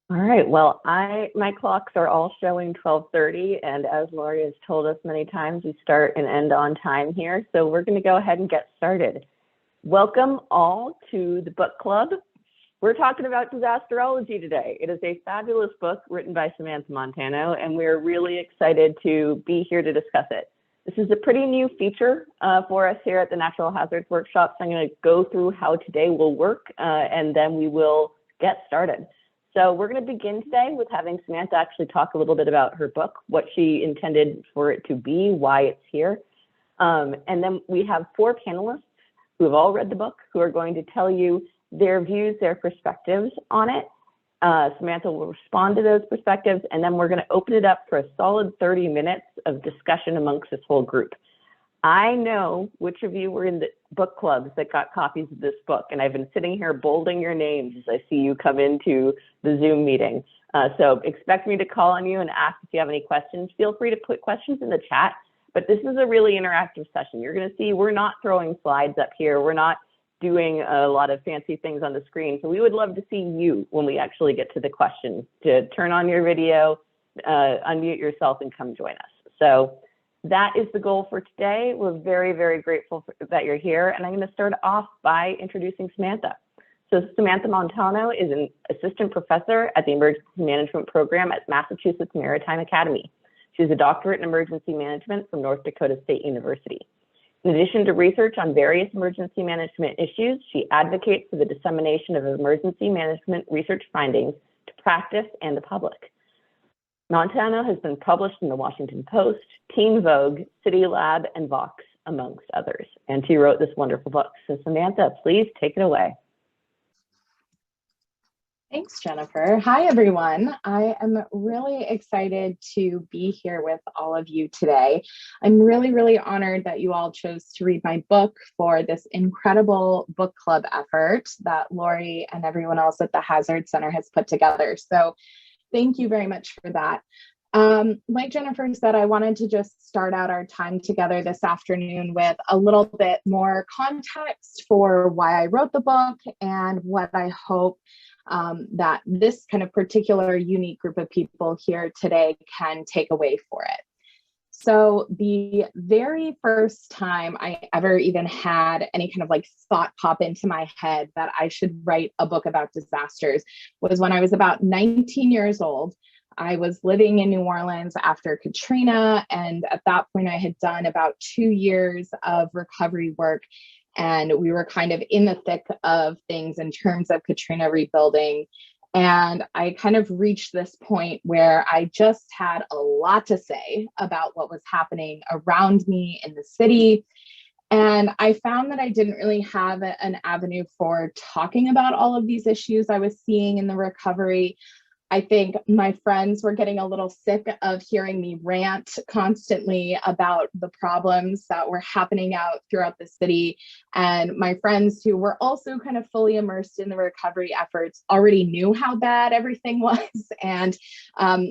All right, well, my clocks are all showing 12:30, and as Lori has told us many times, we start and end on time here, so we're going to go ahead and get started. Welcome all to the book club. We're talking about Disasterology today. It is a fabulous book written by Samantha Montano, and we're really excited to be here to discuss it. This is a pretty new feature for us here at the Natural Hazards Workshops. I'm going to go through how today will work, and then we will get started. So we're going to begin today with having Samantha actually talk a little bit about her book, what she intended for it to be, why it's here. And then we have 4 panelists who have all read the book, who are going to tell you their views, their perspectives on it. Samantha will respond to those perspectives, and then we're going to open it up for a solid 30 minutes of discussion amongst this whole group. I know which of you were in the book clubs that got copies of this book, and I've been sitting here bolding your names as I see you come into the Zoom meeting. So expect me to call on you and ask if you have any questions. Feel free to put questions in the chat, but this is a really interactive session. You're going to see we're not throwing slides up here. We're not doing a lot of fancy things on the screen. So we would love to see you when we actually get to the questions, to turn on your video, unmute yourself, and come join us. So that is the goal for today. We're very, very grateful that you're here. And I'm going to start off by introducing Samantha. So Samantha Montano is an assistant professor at the Emergency Management Program at Massachusetts Maritime Academy. She has a doctorate in emergency management from North Dakota State University. In addition to research on various emergency management issues, she advocates for the dissemination of emergency management research findings to practice and the public. Montano has been published in the Washington Post, Teen Vogue, City Lab, and Vox, amongst others. And she wrote this wonderful book. So Samantha, please take it away. Thanks, Jennifer. Hi, everyone. I am really excited to be here with all of you today. I'm really, really honored that you all chose to read my book for this incredible book club effort that Lori and everyone else at the Hazard Center has put together. So thank you very much for that. Like Jennifer said, I wanted to just start out our time together this afternoon with a little bit more context for why I wrote the book and what I hope that this kind of particular unique group of people here today can take away for it. So the very first time I ever even had any kind of like thought pop into my head that I should write a book about disasters was when I was about 19 years old. I was living in New Orleans after Katrina, and at that point I had done about 2 years of recovery work, and we were kind of in the thick of things in terms of Katrina rebuilding. And I kind of reached this point where I just had a lot to say about what was happening around me in the city. And I found that I didn't really have an avenue for talking about all of these issues I was seeing in the recovery. I think my friends were getting a little sick of hearing me rant constantly about the problems that were happening out throughout the city. And my friends who were also kind of fully immersed in the recovery efforts already knew how bad everything was. And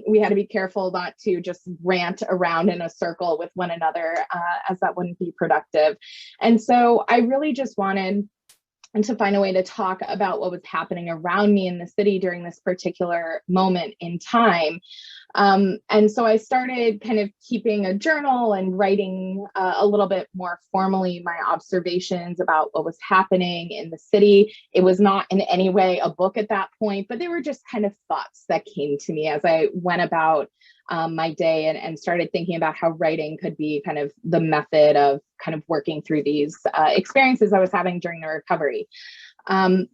we had to be careful not to just rant around in a circle with one another, as that wouldn't be productive. And so I really just wanted to find a way to talk about what was happening around me in the city during this particular moment in time. And so I started kind of keeping a journal and writing a little bit more formally my observations about what was happening in the city. It was not in any way a book at that point, but they were just kind of thoughts that came to me as I went about my day and started thinking about how writing could be kind of the method of kind of working through these experiences I was having during the recovery.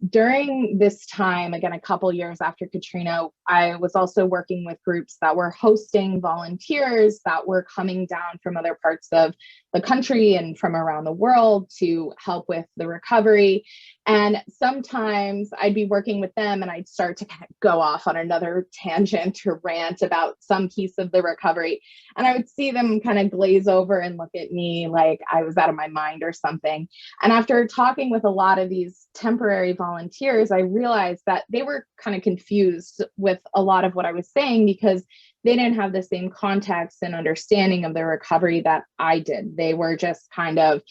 During this time, again, a couple years after Katrina, I was also working with groups that were hosting volunteers that were coming down from other parts of the country and from around the world to help with the recovery. And sometimes I'd be working with them and I'd start to kind of go off on another tangent or rant about some piece of the recovery. And I would see them kind of glaze over and look at me like I was out of my mind or something. And after talking with a lot of these temporary volunteers, I realized that they were kind of confused with a lot of what I was saying because they didn't have the same context and understanding of the recovery that I did. They were just kind of,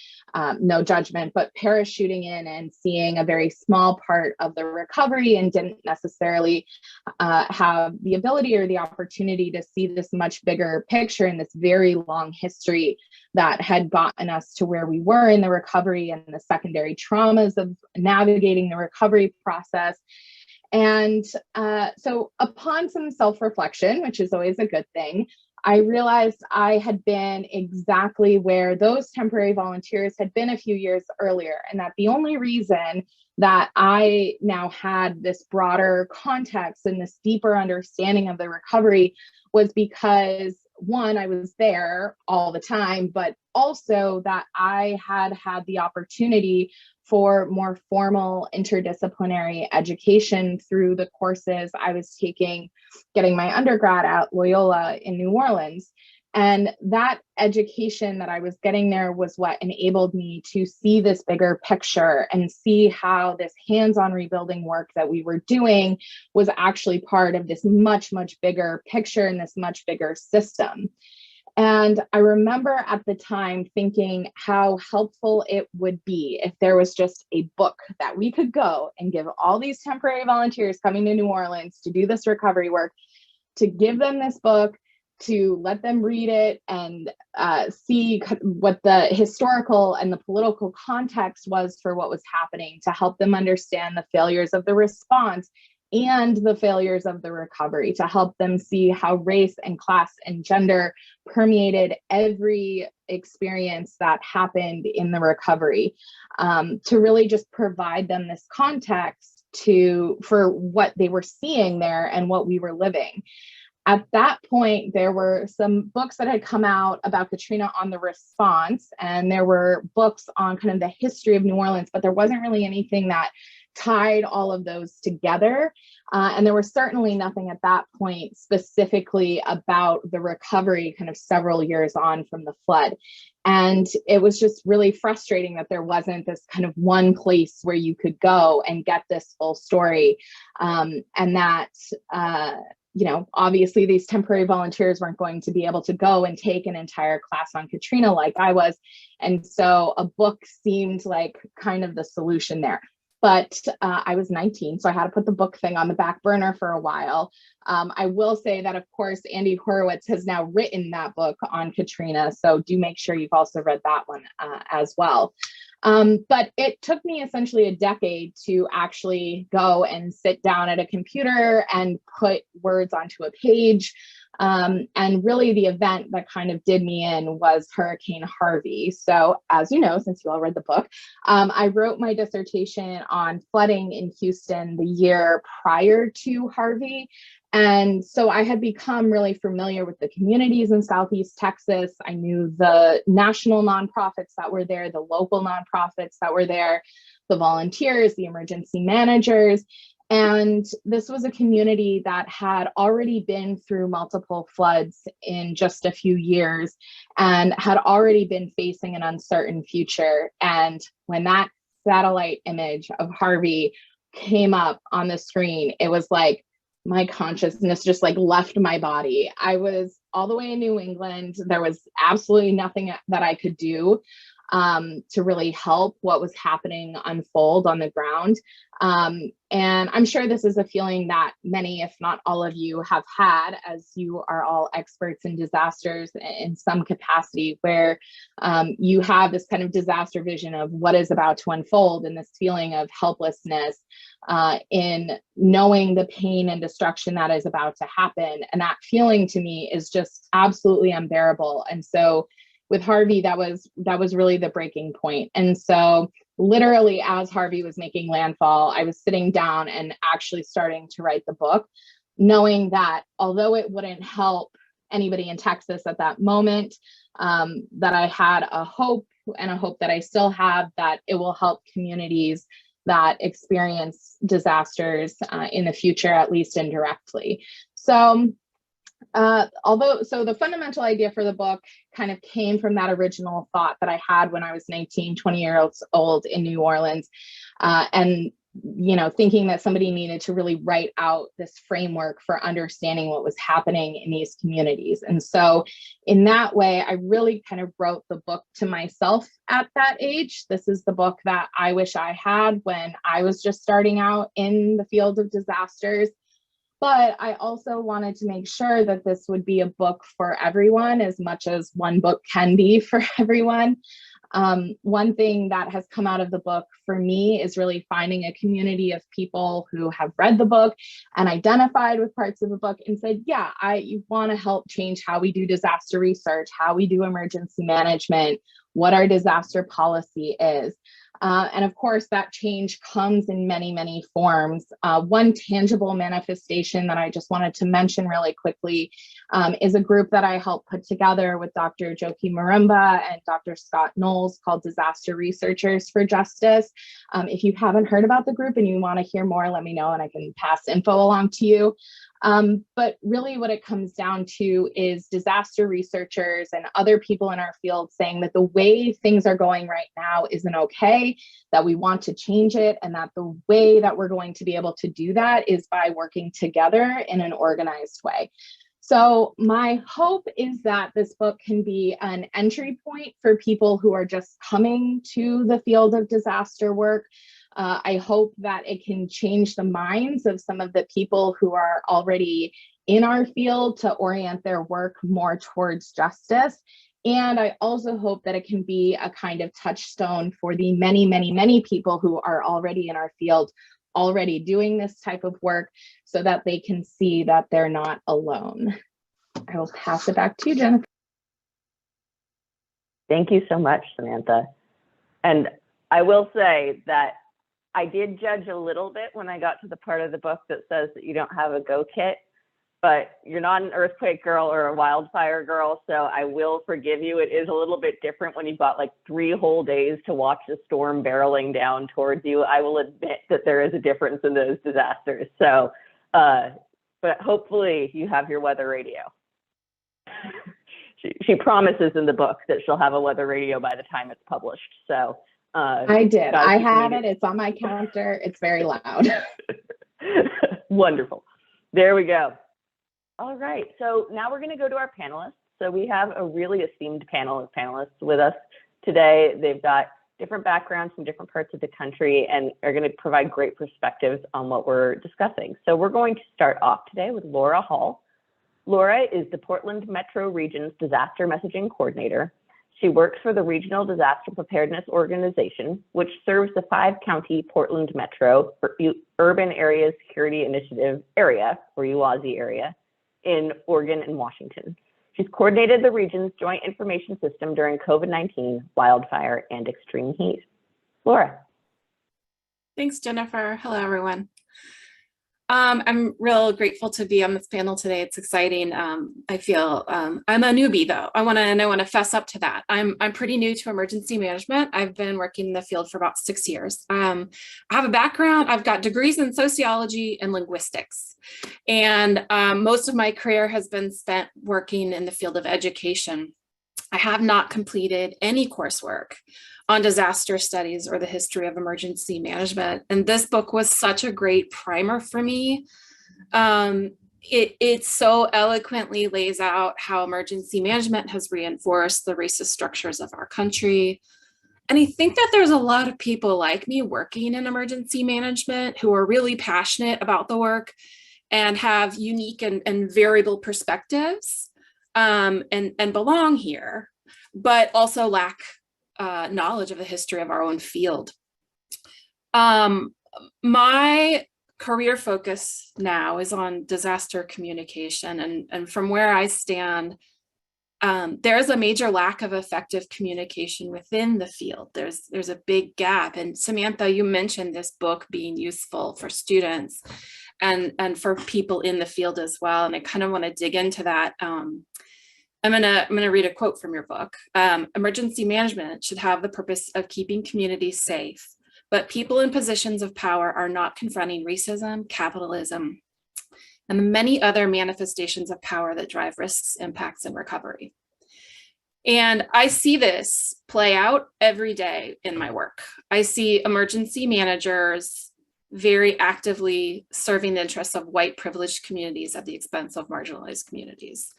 no judgment, but parachuting in and seeing a very small part of the recovery and didn't necessarily have the ability or the opportunity to see this much bigger picture and this very long history that had gotten us to where we were in the recovery and the secondary traumas of navigating the recovery process. And so upon some self-reflection, which is always a good thing, I realized I had been exactly where those temporary volunteers had been a few years earlier, and that the only reason that I now had this broader context and this deeper understanding of the recovery was because, one, I was there all the time, but also that I had had the opportunity for more formal interdisciplinary education through the courses I was taking, getting my undergrad at Loyola in New Orleans. And that education that I was getting there was what enabled me to see this bigger picture and see how this hands-on rebuilding work that we were doing was actually part of this much, much bigger picture and this much bigger system. And I remember at the time thinking how helpful it would be if there was just a book that we could go and give all these temporary volunteers coming to New Orleans to do this recovery work, to give them this book, to let them read it and see what the historical and the political context was for what was happening, to help them understand the failures of the response and the failures of the recovery, to help them see how race and class and gender permeated every experience that happened in the recovery, to really just provide them this context for what they were seeing there and what we were living. At that point, there were some books that had come out about Katrina on the response, and there were books on kind of the history of New Orleans, but there wasn't really anything that tied all of those together. And there was certainly nothing at that point specifically about the recovery kind of several years on from the flood. And it was just really frustrating that there wasn't this kind of one place where you could go and get this full story. And that, obviously these temporary volunteers weren't going to be able to go and take an entire class on Katrina like I was. And so a book seemed like kind of the solution there. But I was 19, so I had to put the book thing on the back burner for a while. I will say that, of course, Andy Horowitz has now written that book on Katrina, so do make sure you've also read that one as well. But it took me essentially a decade to actually go and sit down at a computer and put words onto a page. And really the event that kind of did me in was Hurricane Harvey. So as you know, since you all read the book, I wrote my dissertation on flooding in Houston the year prior to Harvey. And so I had become really familiar with the communities in Southeast Texas. I knew the national nonprofits that were there, the local nonprofits that were there, the volunteers, the emergency managers. And this was a community that had already been through multiple floods in just a few years and had already been facing an uncertain future. And when that satellite image of Harvey came up on the screen, it was like my consciousness just like left my body. I was all the way in New England. There was absolutely nothing that I could do to really help what was happening unfold on the ground. And I'm sure this is a feeling that many, if not all of you, have had, as you are all experts in disasters in some capacity, where you have this kind of disaster vision of what is about to unfold and this feeling of helplessness in knowing the pain and destruction that is about to happen. And that feeling to me is just absolutely unbearable. And so with Harvey, that was really the breaking point. And so literally as Harvey was making landfall, I was sitting down and actually starting to write the book, knowing that although it wouldn't help anybody in Texas at that moment, that I had a hope, and a hope that I still have, that it will help communities that experience disasters in the future, at least indirectly. So the fundamental idea for the book kind of came from that original thought that I had when I was 19, 20 years old in New Orleans. And thinking that somebody needed to really write out this framework for understanding what was happening in these communities. And so in that way, I really kind of wrote the book to myself at that age. This is the book that I wish I had when I was just starting out in the field of disasters. But I also wanted to make sure that this would be a book for everyone, as much as one book can be for everyone. One thing that has come out of the book for me is really finding a community of people who have read the book and identified with parts of the book and said, yeah, you want to help change how we do disaster research, how we do emergency management, what our disaster policy is. And of course, that change comes in many, many forms. One tangible manifestation that I just wanted to mention really quickly is a group that I helped put together with Dr. Joki Marimba and Dr. Scott Knowles called Disaster Researchers for Justice. If you haven't heard about the group and you want to hear more, let me know and I can pass info along to you. But really what it comes down to is disaster researchers and other people in our field saying that the way things are going right now isn't okay, that we want to change it, and that the way that we're going to be able to do that is by working together in an organized way. So my hope is that this book can be an entry point for people who are just coming to the field of disaster work. I hope that it can change the minds of some of the people who are already in our field to orient their work more towards justice. And I also hope that it can be a kind of touchstone for the many, many, many people who are already in our field, already doing this type of work, so that they can see that they're not alone. I will pass it back to you, Jennifer. Thank you so much, Samantha. And I will say that I did judge a little bit when I got to the part of the book that says that you don't have a go kit, but you're not an earthquake girl or a wildfire girl, so I will forgive you. It is a little bit different when you've got like 3 whole days to watch the storm barreling down towards you. I will admit that there is a difference in those disasters. So, but hopefully you have your weather radio. She promises in the book that she'll have a weather radio by the time it's published. So. I did. I have it. It's on my counter. It's very loud. Wonderful. There we go. All right. So now we're going to go to our panelists. So we have a really esteemed panel of panelists with us today. They've got different backgrounds from different parts of the country and are going to provide great perspectives on what we're discussing. So we're going to start off today with Laura Hall. Laura is the Portland Metro Region's Disaster Messaging Coordinator. She works for the Regional Disaster Preparedness Organization, which serves the 5-county Portland Metro Urban Area Security Initiative area, or UASI area, in Oregon and Washington. She's coordinated the region's joint information system during COVID-19, wildfire, and extreme heat. Laura. Thanks, Jennifer. Hello, everyone. I'm real grateful to be on this panel today. It's exciting. I feel I'm a newbie though. I want to fess up to that. I'm pretty new to emergency management. I've been working in the field for about 6 years. I have a background. I've got degrees in sociology and linguistics, and most of my career has been spent working in the field of education. I have not completed any coursework on disaster studies or the history of emergency management. And this book was such a great primer for me. It so eloquently lays out how emergency management has reinforced the racist structures of our country. And I think that there's a lot of people like me working in emergency management who are really passionate about the work and have unique and variable perspectives and belong here, but also lack knowledge of the history of our own field. My career focus now is on disaster communication, and from where I stand, there is a major lack of effective communication within the field. There's a big gap, and Samantha, you mentioned this book being useful for students and for people in the field as well, and I kind of want to dig into that. I'm gonna read a quote from your book. Emergency management should have the purpose of keeping communities safe, but people in positions of power are not confronting racism, capitalism, and the many other manifestations of power that drive risks, impacts, and recovery. And I see this play out every day in my work. I see emergency managers very actively serving the interests of white privileged communities at the expense of marginalized communities.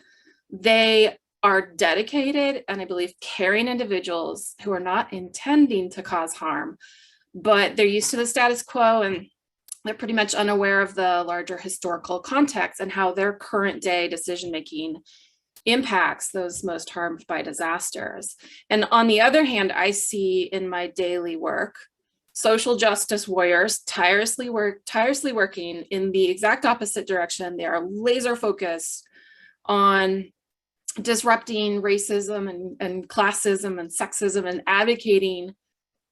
They are dedicated and I believe caring individuals who are not intending to cause harm, but they're used to the status quo and they're pretty much unaware of the larger historical context and how their current day decision-making impacts those most harmed by disasters. And on the other hand, I see in my daily work, social justice warriors tirelessly working in the exact opposite direction. They are laser focused on disrupting racism and classism and sexism and advocating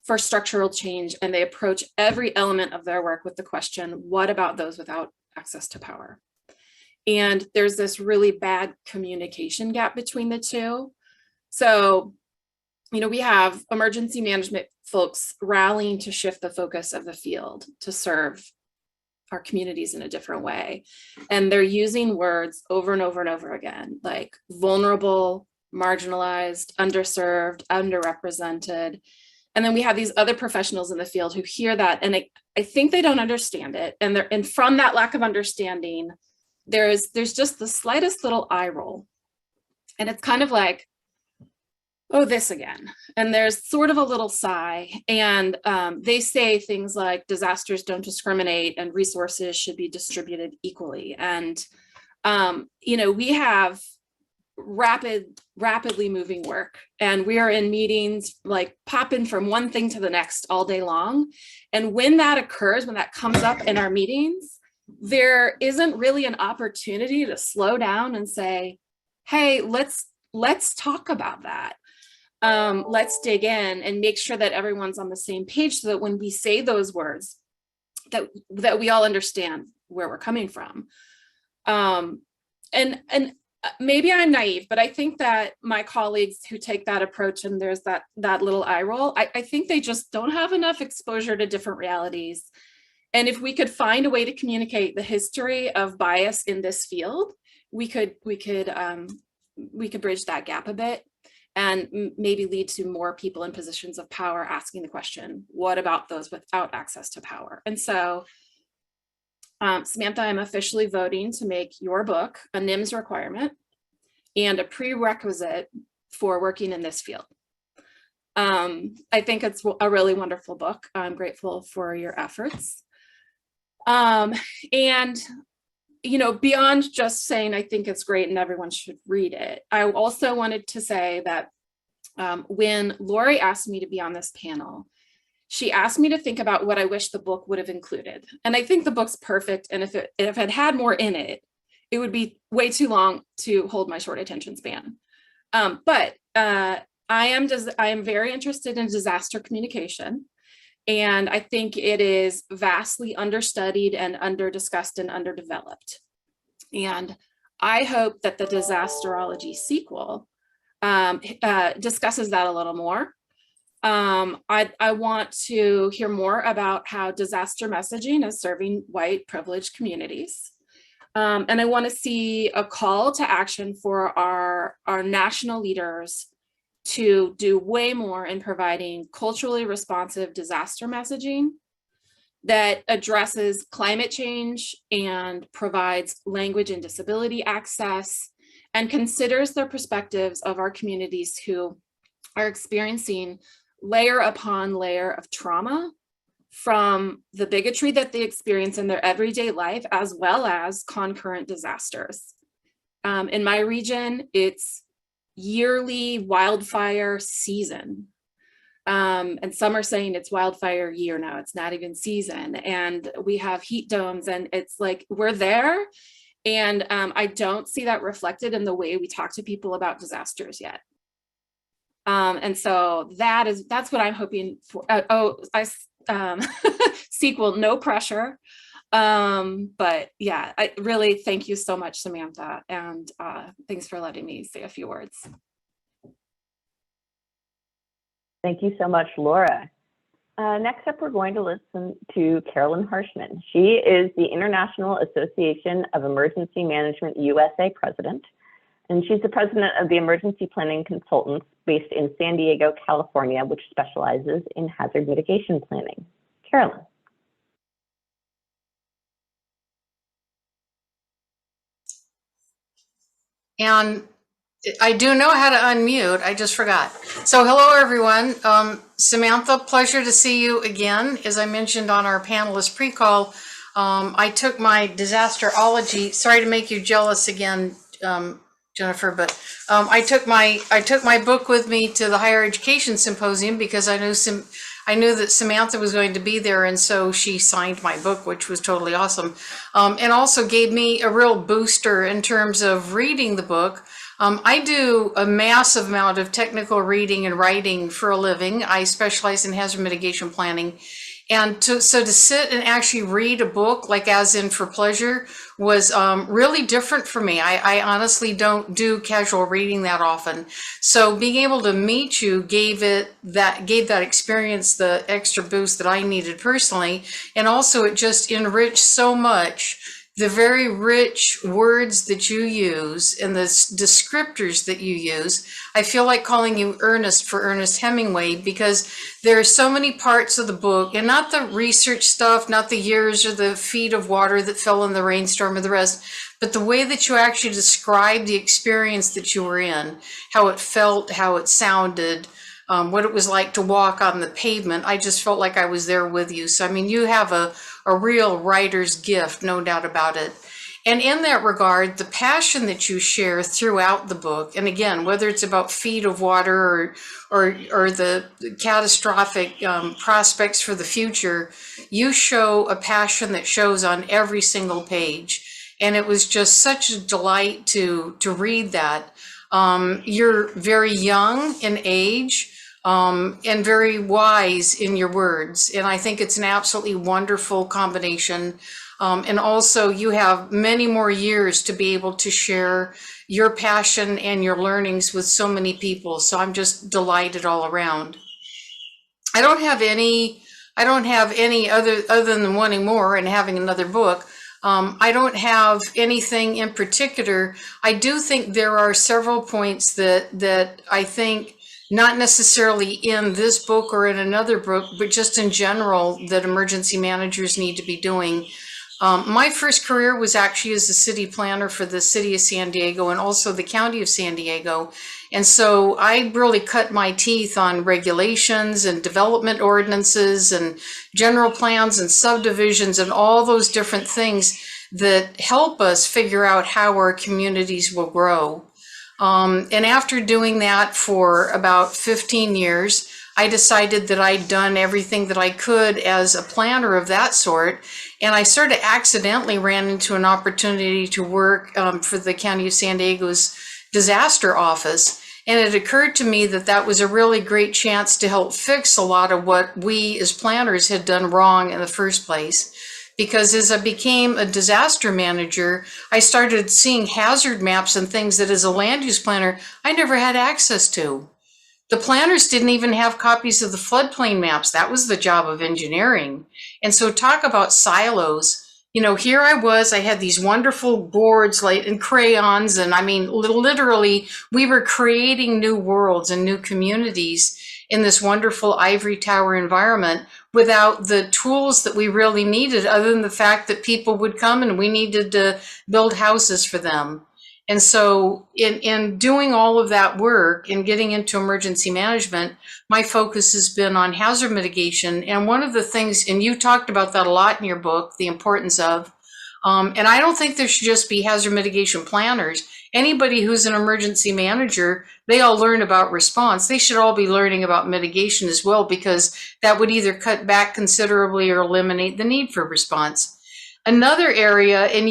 for structural change. And they approach every element of their work with the question, what about those without access to power? And there's this really bad communication gap between the two. So, we have emergency management folks rallying to shift the focus of the field to serve our communities in a different way. And they're using words over and over and over again, like vulnerable, marginalized, underserved, underrepresented. And then we have these other professionals in the field who hear that, and I think they don't understand it. And from that lack of understanding, there's just the slightest little eye roll. And it's kind of like, oh, this again. And there's sort of a little sigh. And they say things like disasters don't discriminate and resources should be distributed equally. And, we have rapidly moving work. And we are in meetings, like popping from one thing to the next all day long. And when that occurs, when that comes up in our meetings, there isn't really an opportunity to slow down and say, hey, let's talk about that. Let's dig in and make sure that everyone's on the same page so that when we say those words, that we all understand where we're coming from. And maybe I'm naive, but I think that my colleagues who take that approach and there's that little eye roll, I think they just don't have enough exposure to different realities. And if we could find a way to communicate the history of bias in this field, we could bridge that gap a bit and maybe lead to more people in positions of power asking the question, what about those without access to power? And so, Samantha, I'm officially voting to make your book a NIMS requirement and a prerequisite for working in this field. I think it's a really wonderful book. I'm grateful for your efforts. And beyond just saying, I think it's great and everyone should read it, I also wanted to say that when Lori asked me to be on this panel, she asked me to think about what I wish the book would have included. And I think the book's perfect. And if it had more in it, it would be way too long to hold my short attention span. But I am very interested in disaster communication. And I think it is vastly understudied and underdiscussed and underdeveloped. And I hope that the Disasterology sequel discusses that a little more. I want to hear more about how disaster messaging is serving white privileged communities. And I want to see a call to action for our national leaders to do way more in providing culturally responsive disaster messaging that addresses climate change and provides language and disability access and considers the perspectives of our communities who are experiencing layer upon layer of trauma from the bigotry that they experience in their everyday life, as well as concurrent disasters. In my region, it's yearly wildfire season. And some are saying it's wildfire year now, it's not even season. And we have heat domes and it's like, we're there. And I don't see that reflected in the way we talk to people about disasters yet. And so that's what I'm hoping for. Sequel, no pressure. But yeah, I really thank you so much, Samantha. And thanks for letting me say a few words. Thank you so much, Laura. Next up, we're going to listen to Carolyn Harshman. She is the International Association of Emergency Management USA president, and she's the president of the Emergency Planning Consultants based in San Diego, California, which specializes in hazard mitigation planning. Carolyn. And I do know how to unmute. I just forgot. So hello, everyone. Samantha, pleasure to see you again. As I mentioned on our panelist pre-call, I took my Disasterology, sorry to make you jealous again, Jennifer, but I took my book with me to the Higher Education Symposium because I knew that Samantha was going to be there, and so she signed my book, which was totally awesome, and also gave me a real booster in terms of reading the book. I do a massive amount of technical reading and writing for a living. I specialize in hazard mitigation planning. And so to sit and actually read a book, like as in for pleasure, was really different for me. I honestly don't do casual reading that often. So being able to meet you gave that experience the extra boost that I needed personally. And also it just enriched so much the very rich words that you use and the descriptors that you use. I feel like calling you Ernest for Ernest Hemingway, because there are so many parts of the book, and not the research stuff, not the years or the feet of water that fell in the rainstorm or the rest, but the way that you actually describe the experience that you were in, how it felt, how it sounded, what it was like to walk on the pavement. I just felt like I was there with you. So, I mean, you have a real writer's gift, no doubt about it. And in that regard, the passion that you share throughout the book, and again, whether it's about feet of water or the catastrophic prospects for the future, you show a passion that shows on every single page. And it was just such a delight to read that. You're very young in age, and very wise in your words. And I think it's an absolutely wonderful combination. And also you have many more years to be able to share your passion and your learnings with so many people. So I'm just delighted all around. I don't have any other than wanting more and having another book. I don't have anything in particular. I do think there are several points that I think, not necessarily in this book or in another book, but just in general, that emergency managers need to be doing. My first career was actually as a city planner for the city of San Diego and also the county of San Diego. And so I really cut my teeth on regulations and development ordinances and general plans and subdivisions and all those different things that help us figure out how our communities will grow. And after doing that for about 15 years, I decided that I'd done everything that I could as a planner of that sort. And I sort of accidentally ran into an opportunity to work for the County of San Diego's disaster office. And it occurred to me that that was a really great chance to help fix a lot of what we as planners had done wrong in the first place. Because as I became a disaster manager, I started seeing hazard maps and things that as a land use planner, I never had access to. The planners didn't even have copies of the floodplain maps. That was the job of engineering. And so talk about silos. You know, here I was, I had these wonderful boards like in crayons. And I mean, literally, we were creating new worlds and new communities in this wonderful ivory tower environment without the tools that we really needed, other than the fact that people would come and we needed to build houses for them. And so in doing all of that work and getting into emergency management, my focus has been on hazard mitigation. And one of the things, and you talked about that a lot in your book, the importance of, and I don't think there should just be hazard mitigation planners. Anybody who's an emergency manager, they all learn about response. They should all be learning about mitigation as well, because that would either cut back considerably or eliminate the need for response. Another area, and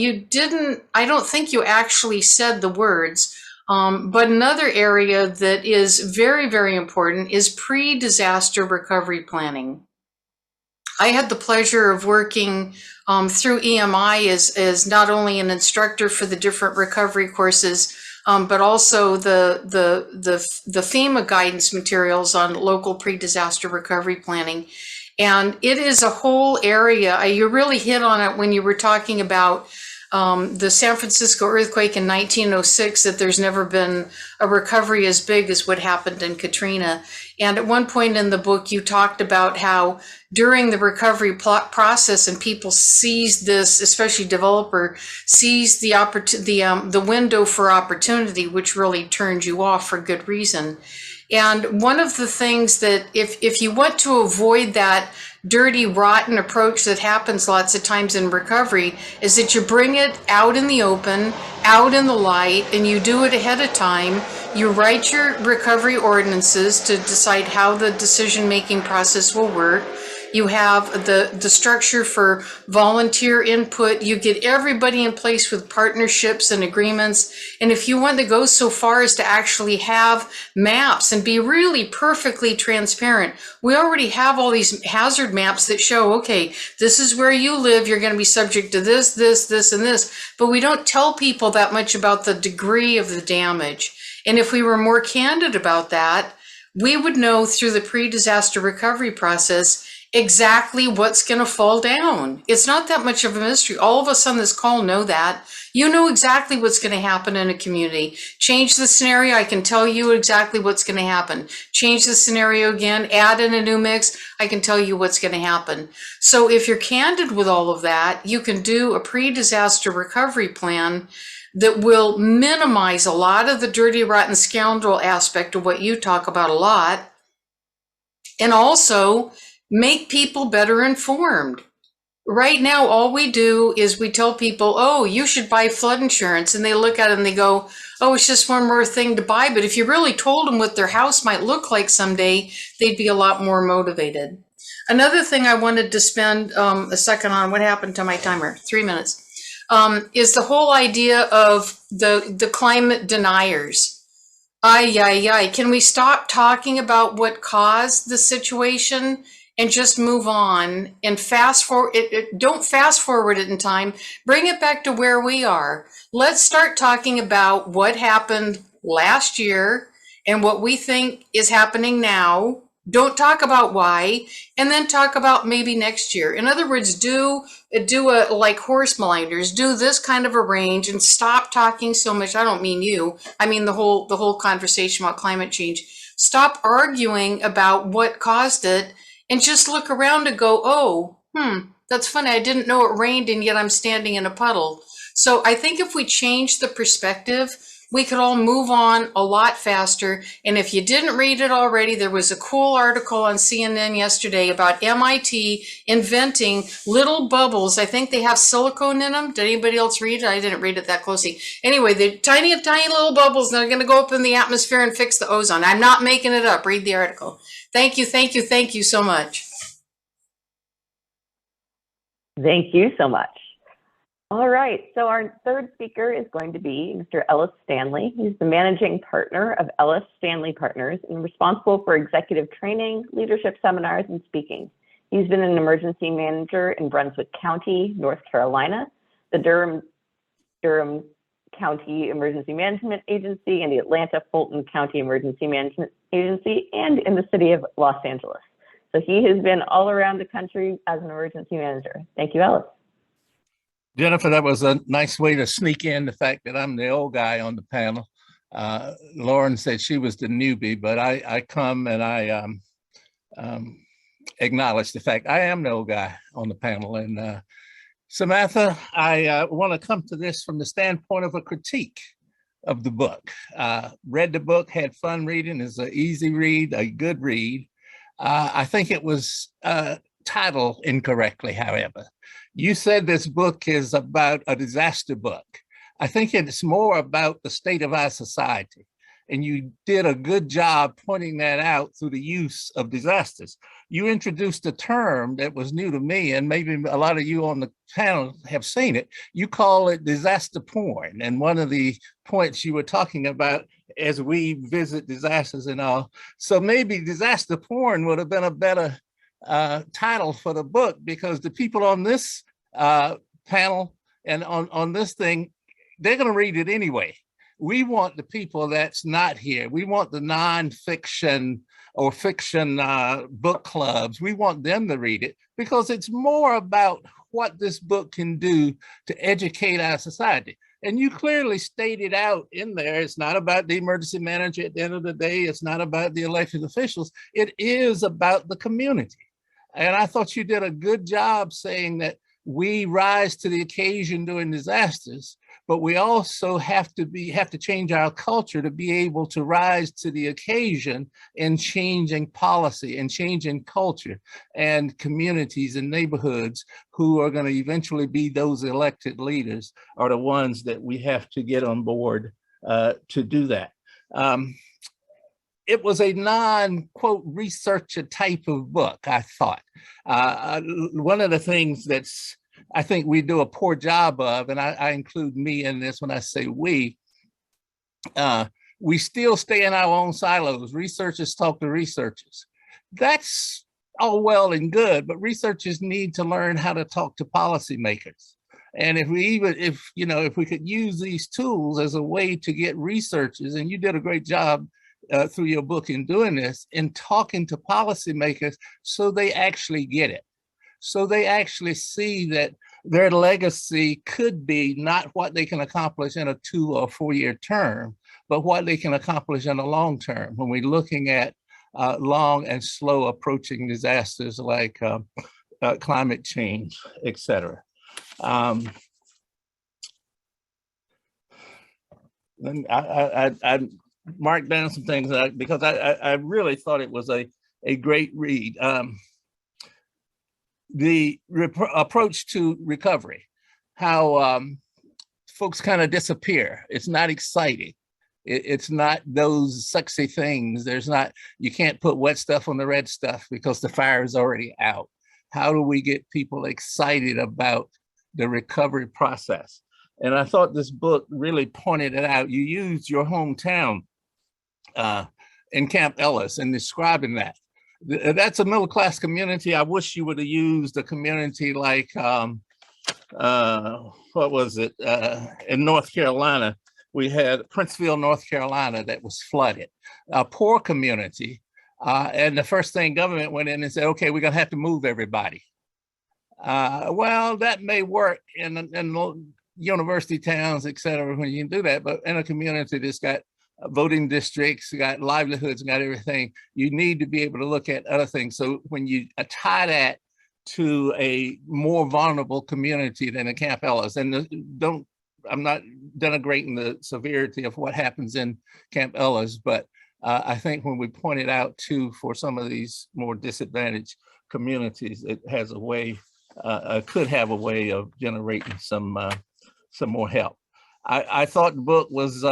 I don't think you actually said the words, but another area that is very, very important is pre-disaster recovery planning. I had the pleasure of working through EMI as not only an instructor for the different recovery courses, but also the FEMA guidance materials on local pre-disaster recovery planning. And it is a whole area. You really hit on it when you were talking about the San Francisco earthquake in 1906, that there's never been a recovery as big as what happened in Katrina. And at one point in the book, you talked about how during the recovery process, and people seize this, especially developer, seize the window for opportunity, which really turns you off for good reason. And one of the things that if you want to avoid that dirty, rotten approach that happens lots of times in recovery, is that you bring it out in the open, out in the light, and you do it ahead of time. You write your recovery ordinances to decide how the decision-making process will work. You have the structure for volunteer input. You get everybody in place with partnerships and agreements. And if you want to go so far as to actually have maps and be really perfectly transparent, we already have all these hazard maps that show, okay, this is where you live. You're going to be subject to this, this, this, and this. But we don't tell people that much about the degree of the damage. And if we were more candid about that, we would know through the pre-disaster recovery process exactly what's going to fall down. It's not that much of a mystery. All of us on this call know that. You know exactly what's going to happen in a community. Change the scenario, I can tell you exactly what's going to happen. Change the scenario again, add in a new mix, I can tell you what's going to happen. So if you're candid with all of that, you can do a pre-disaster recovery plan that will minimize a lot of the dirty, rotten scoundrel aspect of what you talk about a lot, and also make people better informed. Right now, all we do is we tell people, oh, you should buy flood insurance. And they look at it and they go, oh, it's just one more thing to buy. But if you really told them what their house might look like someday, they'd be a lot more motivated. Another thing I wanted to spend a second on, what happened to my timer? 3 minutes, is the whole idea of the climate deniers. Can we stop talking about what caused the situation and just move on and fast forward don't fast forward it in time, bring it back to where we are. Let's start talking about what happened last year and what we think is happening now. Don't talk about why, and then talk about maybe next year. In other words, do a, like horse blinders, do this kind of a range and stop talking so much. I don't mean you, I mean the whole conversation about climate change. Stop arguing about what caused it and just look around and go, oh, that's funny. I didn't know it rained and yet I'm standing in a puddle. So I think if we change the perspective, we could all move on a lot faster. And if you didn't read it already, there was a cool article on CNN yesterday about MIT inventing little bubbles. I think they have silicone in them. Did anybody else read it? I didn't read it that closely. Anyway, they're tiny little bubbles that are going to go up in the atmosphere and fix the ozone. I'm not making it up. Read the article. Thank you so much. Thank you so much. All right, so our third speaker is going to be Mr. Ellis Stanley. He's the managing partner of Ellis Stanley Partners and responsible for executive training, leadership seminars, and speaking. He's been an emergency manager in Brunswick County, North Carolina, the Durham County Emergency Management Agency, and the Atlanta Fulton County Emergency Management Agency, and in the city of Los Angeles. So he has been all around the country as an emergency manager. Thank you, Ellis. Jennifer, that was a nice way to sneak in the fact that I'm the old guy on the panel. Lauren said she was the newbie, but I come and I acknowledge the fact I am the old guy on the panel. And Samantha, I want to come to this from the standpoint of a critique of the book. Read the book, had fun reading. It's an easy read, a good read. I think it was titled incorrectly, however. You said this book is about a disaster book. I think it's more about the state of our society. And you did a good job pointing that out through the use of disasters. You introduced a term that was new to me, and maybe a lot of you on the panel have seen it. You call it disaster porn. And one of the points you were talking about as we visit disasters and all. So maybe disaster porn would have been a better title for the book, because the people on this panel and on this thing, they're going to read it anyway. We want the people that's not here. We want the nonfiction or fiction book clubs. We want them to read it because it's more about what this book can do to educate our society. And you clearly stated out in there, it's not about the emergency manager at the end of the day. It's not about the elected officials. It is about the community. And I thought you did a good job saying that we rise to the occasion during disasters, but we also have to change our culture to be able to rise to the occasion in changing policy and changing culture and communities and neighborhoods who are going to eventually be those elected leaders are the ones that we have to get on board to do that. It was a non-quote researcher type of book, I thought. One of the things that's I think we do a poor job of, and I include me in this when I say we still stay in our own silos. Researchers talk to researchers. That's all well and good, but researchers need to learn how to talk to policymakers. And if we could use these tools as a way to get researchers, and you did a great job through your book in doing this, in talking to policymakers so they actually get it. So they actually see that their legacy could be not what they can accomplish in a 2 or 4 year term, but what they can accomplish in the long term when we're looking at long and slow approaching disasters like climate change, et cetera. I marked down some things because I really thought it was a great read. The approach to recovery, how folks kind of disappear. It's not exciting. It's not those sexy things. You can't put wet stuff on the red stuff because the fire is already out. How do we get people excited about the recovery process? And I thought this book really pointed it out. You used your hometown in Camp Ellis in describing that. That's a middle-class community. I wish you would have used a community like, what was it? In North Carolina, we had Princeville, North Carolina, that was flooded. A poor community. And the first thing government went in and said, okay, we're gonna have to move everybody. Well, that may work in university towns, et cetera, when you can do that, but in a community that's got voting districts, got livelihoods, got everything, you need to be able to look at other things. So when you tie that to a more vulnerable community than a Camp Ellis, and I'm not denigrating the severity of what happens in Camp Ellis, but I think when we point it out too, for some of these more disadvantaged communities, it has a way, could have a way of generating some more help. I thought the book was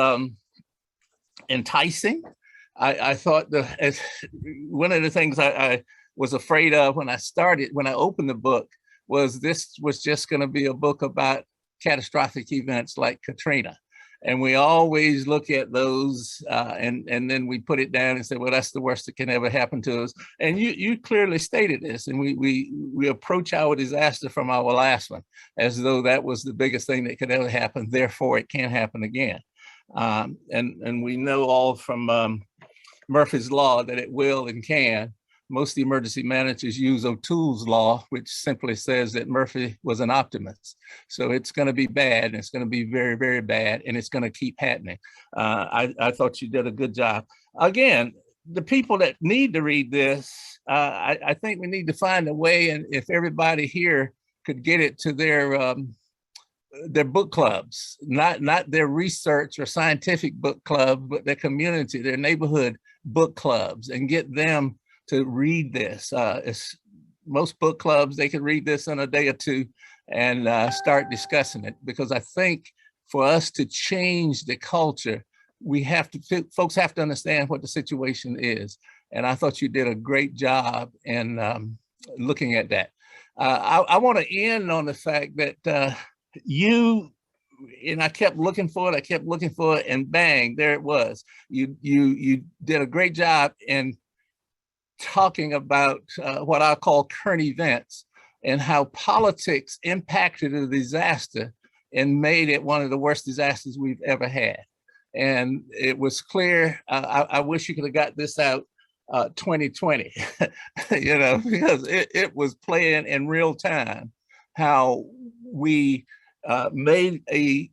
enticing. I thought one of the things I was afraid of when I opened the book was this was just going to be a book about catastrophic events like Katrina. And we always look at those and then we put it down and say, well, that's the worst that can ever happen to us. And you clearly stated this, and we approach our disaster from our last one as though that was the biggest thing that could ever happen. Therefore, it can't happen again. And we know all from Murphy's Law that it will and can. Most emergency managers use O'Toole's law, which simply says that Murphy was an optimist. So it's going to be bad, and it's going to be very, very bad, and it's going to keep happening. I thought you did a good job. Again, the people that need to read this, I think we need to find a way, and if everybody here could get it to their book clubs, not their research or scientific book club, but their community, their neighborhood book clubs, and get them to read this. Most book clubs, they can read this in a day or two and start discussing it, because I think for us to change the culture, folks have to understand what the situation is. And I thought you did a great job in looking at that. I want to end on the fact that and I kept looking for it, and bang, there it was. You did a great job in talking about what I call current events and how politics impacted the disaster and made it one of the worst disasters we've ever had. And it was clear. I wish you could have got this out 2020, because it was playing in real time how we made a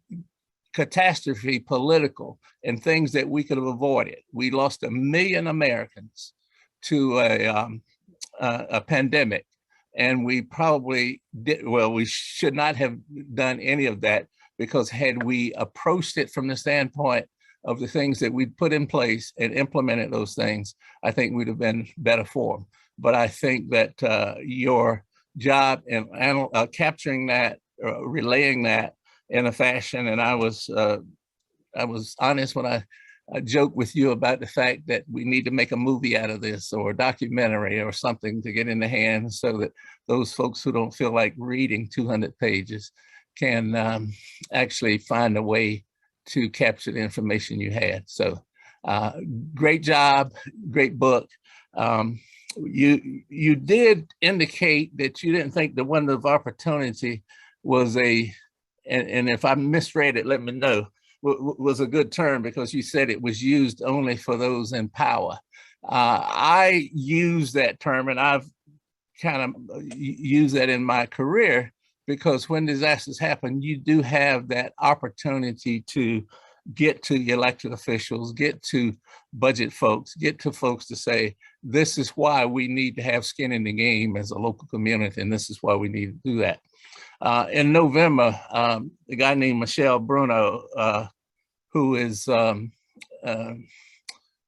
catastrophe political and things that we could have avoided. We lost 1 million Americans to a pandemic, and we probably did, well, we should not have done any of that, because had we approached it from the standpoint of the things that we put in place and implemented those things, I think we'd have been better formed. But I think that your job in capturing that, relaying that in a fashion, and I was honest when I joked with you about the fact that we need to make a movie out of this, or a documentary or something, to get in the hands so that those folks who don't feel like reading 200 pages can actually find a way to capture the information you had. So great job, great book. You did indicate that you didn't think the window of opportunity was and if I misread it, let me know, was a good term, because you said it was used only for those in power. I use that term, and I've kind of used that in my career, because when disasters happen, you do have that opportunity to get to the elected officials, get to budget folks, get to folks to say, this is why we need to have skin in the game as a local community, and this is why we need to do that. In November, a guy named Michel Bruno, who is,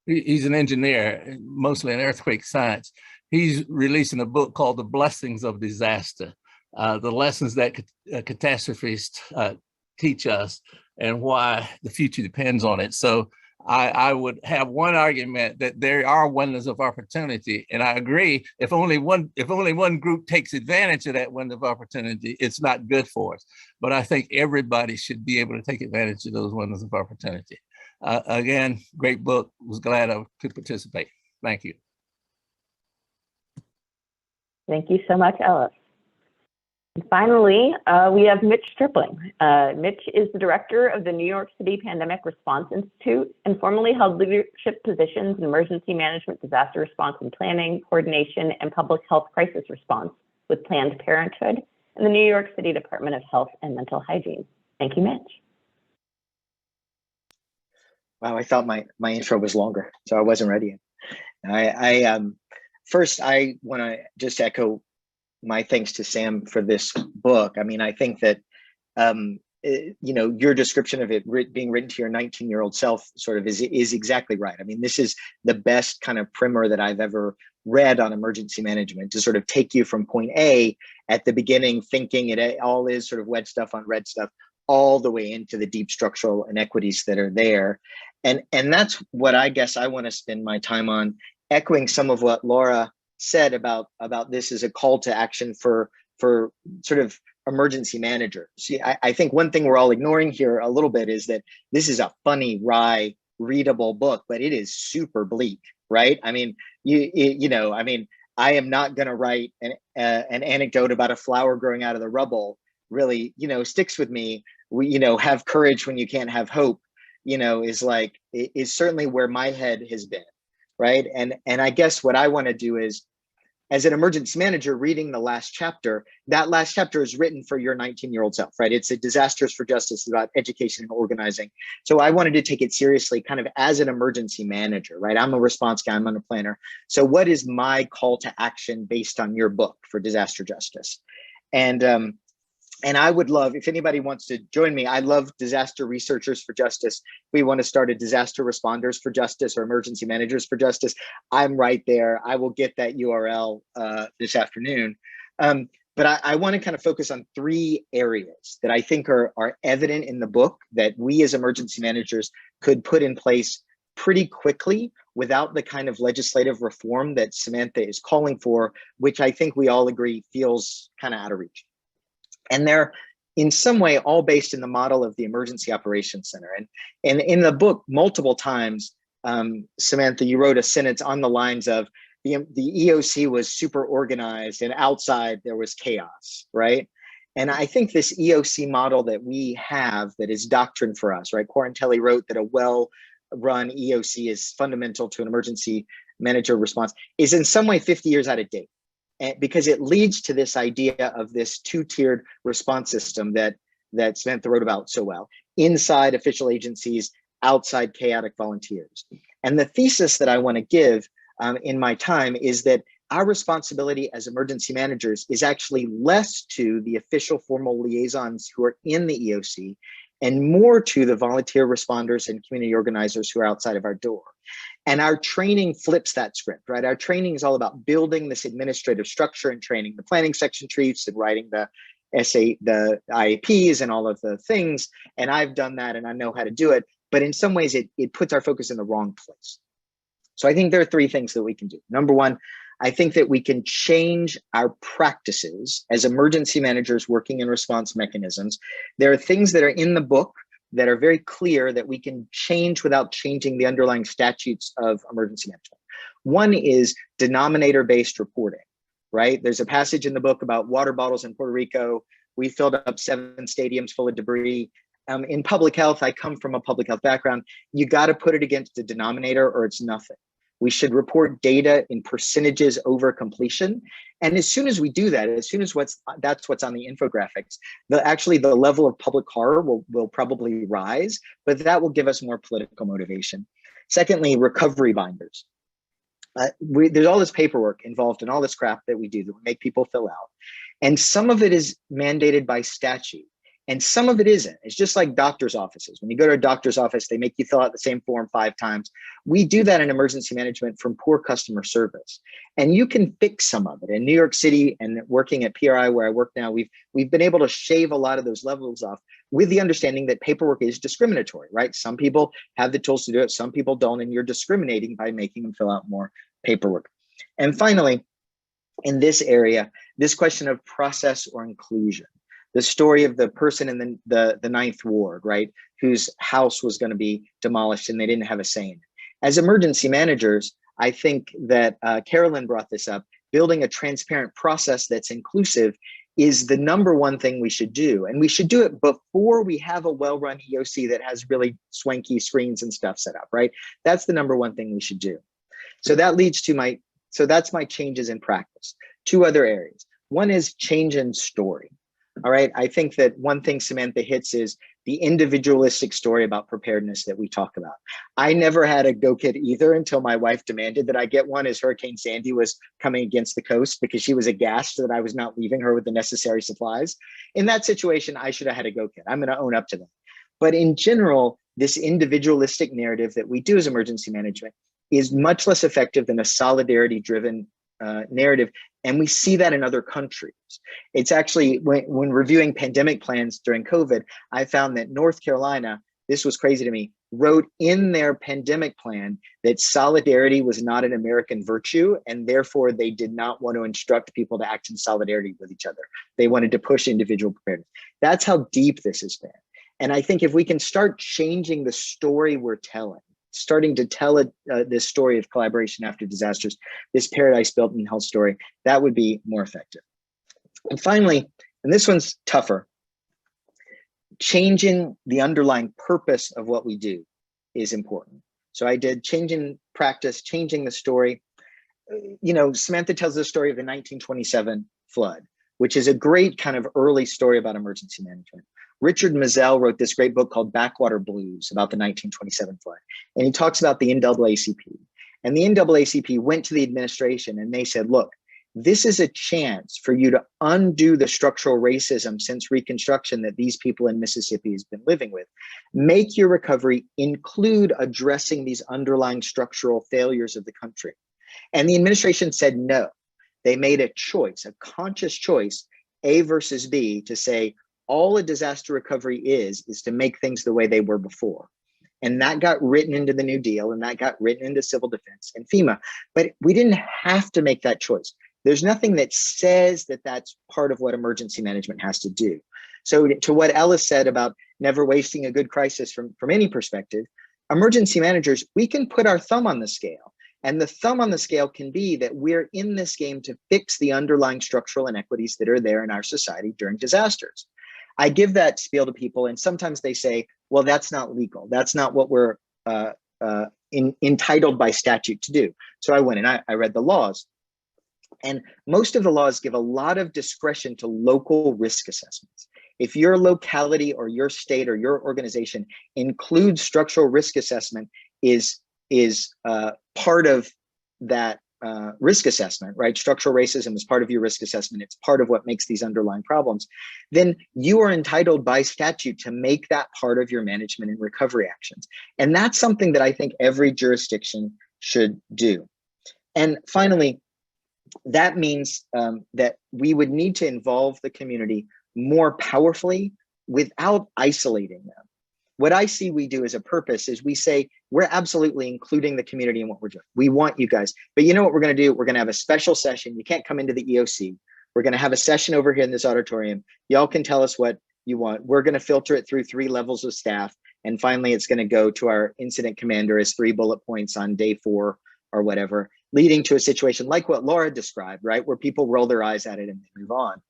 he's an engineer, mostly in earthquake science. He's releasing a book called The Blessings of Disaster, the lessons that catastrophes teach us and why the future depends on it. So I would have one argument that there are windows of opportunity, and I agree. If only one group takes advantage of that window of opportunity, it's not good for us. But I think everybody should be able to take advantage of those windows of opportunity. Again, great book. Was glad I could participate. Thank you. Thank you so much, Ellis. And finally, we have Mitch Stripling. Mitch is the director of the New York City Pandemic Response Institute and formerly held leadership positions in emergency management, disaster response and planning, coordination, and public health crisis response with Planned Parenthood and the New York City Department of Health and Mental Hygiene. Thank you, Mitch. Wow, I thought my intro was longer, so I wasn't ready. First, I want to just echo my thanks to Sam for this book. I mean, I think that, your description of it being written to your 19-year-old self sort of is exactly right. I mean, this is the best kind of primer that I've ever read on emergency management, to sort of take you from point A at the beginning, thinking it all is sort of wet stuff on red stuff, all the way into the deep structural inequities that are there. And that's what I guess I want to spend my time on, echoing some of what Laura said about this as a call to action for sort of emergency managers. See, I think one thing we're all ignoring here a little bit is that this is a funny, wry, readable book, but it is super bleak, right? I mean, I am not going to write an anecdote about a flower growing out of the rubble. Really, sticks with me. Have courage when you can't have hope. Is certainly where my head has been. Right. And I guess what I want to do is, as an emergency manager reading the last chapter, that last chapter is written for your 19-year-old self, right? It's a Disasters for Justice, about education and organizing. So I wanted to take it seriously kind of as an emergency manager, right? I'm a response guy, I'm a planner. So what is my call to action based on your book for disaster justice? And I would love, if anybody wants to join me, I love Disaster Researchers for Justice. We want to start a Disaster Responders for Justice or Emergency Managers for Justice. I'm right there. I will get that URL this afternoon. But I want to kind of focus on 3 areas that I think are evident in the book that we as emergency managers could put in place pretty quickly without the kind of legislative reform that Samantha is calling for, which I think we all agree feels kind of out of reach. And they're in some way all based in the model of the Emergency Operations Center. And in the book, multiple times, Samantha, you wrote a sentence on the lines of the EOC was super organized and outside there was chaos, right? And I think this EOC model that we have that is doctrine for us, right? Quarantelli wrote that a well-run EOC is fundamental to an emergency manager response, is in some way 50 years out of date. because it leads to this idea of this two-tiered response system that Samantha wrote about so well: inside official agencies, outside chaotic volunteers. And the thesis that I want to give in my time is that our responsibility as emergency managers is actually less to the official formal liaisons who are in the EOC and more to the volunteer responders and community organizers who are outside of our door. And our training flips that script, right? Our training is all about building this administrative structure and training the planning section chiefs and writing the the IAPs and all of the things. And I've done that and I know how to do it. But in some ways, it puts our focus in the wrong place. So I think there are three things that we can do. Number one, I think that we can change our practices as emergency managers working in response mechanisms. There are things that are in the book that are very clear that we can change without changing the underlying statutes of emergency management. One is denominator-based reporting, right? There's a passage in the book about water bottles in Puerto Rico. We filled up 7 stadiums full of debris. In public health, I come from a public health background. You got to put it against the denominator or it's nothing. We should report data in percentages over completion. And as soon as we do that, as soon as that's what's on the infographics, actually the level of public horror will probably rise, but that will give us more political motivation. Secondly, recovery binders. There's all this paperwork involved in all this crap that we do that we make people fill out. And some of it is mandated by statute. And some of it isn't. It's just like doctor's offices. When you go to a doctor's office, they make you fill out the same form 5 times. We do that in emergency management from poor customer service. And you can fix some of it. In New York City and working at PRI where I work now, we've been able to shave a lot of those levels off with the understanding that paperwork is discriminatory, right? Some people have the tools to do it, some people don't, and you're discriminating by making them fill out more paperwork. And finally, in this area, this question of process or inclusion. The story of the person in the 9th Ward, right, whose house was going to be demolished and they didn't have a say in it. As emergency managers, I think that Carolyn brought this up, building a transparent process that's inclusive is the #1 thing we should do. And we should do it before we have a well-run EOC that has really swanky screens and stuff set up, right? That's the #1 thing we should do. So that leads to that's my changes in practice. 2 other areas. One is change in story. All right, I think that one thing Samantha hits is the individualistic story about preparedness that we talk about. I never had a go kit either until my wife demanded that I get one as Hurricane Sandy was coming against the coast because she was aghast that I was not leaving her with the necessary supplies. In that situation, I should have had a go kit. I'm going to own up to that. But in general, this individualistic narrative that we do as emergency management is much less effective than a solidarity-driven narrative. And we see that in other countries. It's actually, when reviewing pandemic plans during COVID, I found that North Carolina, this was crazy to me, wrote in their pandemic plan that solidarity was not an American virtue, and therefore they did not want to instruct people to act in solidarity with each other. They wanted to push individual preparedness. That's how deep this has been. And I think if we can start changing the story we're telling, starting to tell this story of collaboration after disasters, this paradise built in health story, that would be more effective. And finally, and this one's tougher, changing the underlying purpose of what we do is important. So I did changing practice, changing the story. You know, Samantha tells the story of the 1927 flood, which is a great kind of early story about emergency management. Richard Mazzell wrote this great book called Backwater Blues about the 1927 flood. And he talks about the NAACP. And the NAACP went to the administration and they said, look, this is a chance for you to undo the structural racism since Reconstruction that these people in Mississippi has been living with. Make your recovery include addressing these underlying structural failures of the country. And the administration said no. They made a choice, a conscious choice, A versus B, to say, all a disaster recovery is to make things the way they were before. And that got written into the New Deal and that got written into civil defense and FEMA. But we didn't have to make that choice. There's nothing that says that that's part of what emergency management has to do. So to what Ellis said about never wasting a good crisis from any perspective, emergency managers, we can put our thumb on the scale. And the thumb on the scale can be that we're in this game to fix the underlying structural inequities that are there in our society during disasters. I give that spiel to people and sometimes they say, well, that's not legal. That's not what we're entitled by statute to do. So I went and I read the laws. And most of the laws give a lot of discretion to local risk assessments. If your locality or your state or your organization includes structural risk assessment is part of that risk assessment, right? Structural racism is part of your risk assessment. It's part of what makes these underlying problems. Then you are entitled by statute to make that part of your management and recovery actions. And that's something that I think every jurisdiction should do. And finally, that means that we would need to involve the community more powerfully without isolating them. What I see we do as a purpose is we say, we're absolutely including the community in what we're doing. We want you guys, but you know what we're going to do? We're going to have a special session. You can't come into the EOC. We're going to have a session over here in this auditorium. Y'all can tell us what you want. We're going to filter it through 3 levels of staff. And finally, it's going to go to our incident commander as 3 bullet points on day 4 or whatever, leading to a situation like what Laura described, right? Where people roll their eyes at it and move on.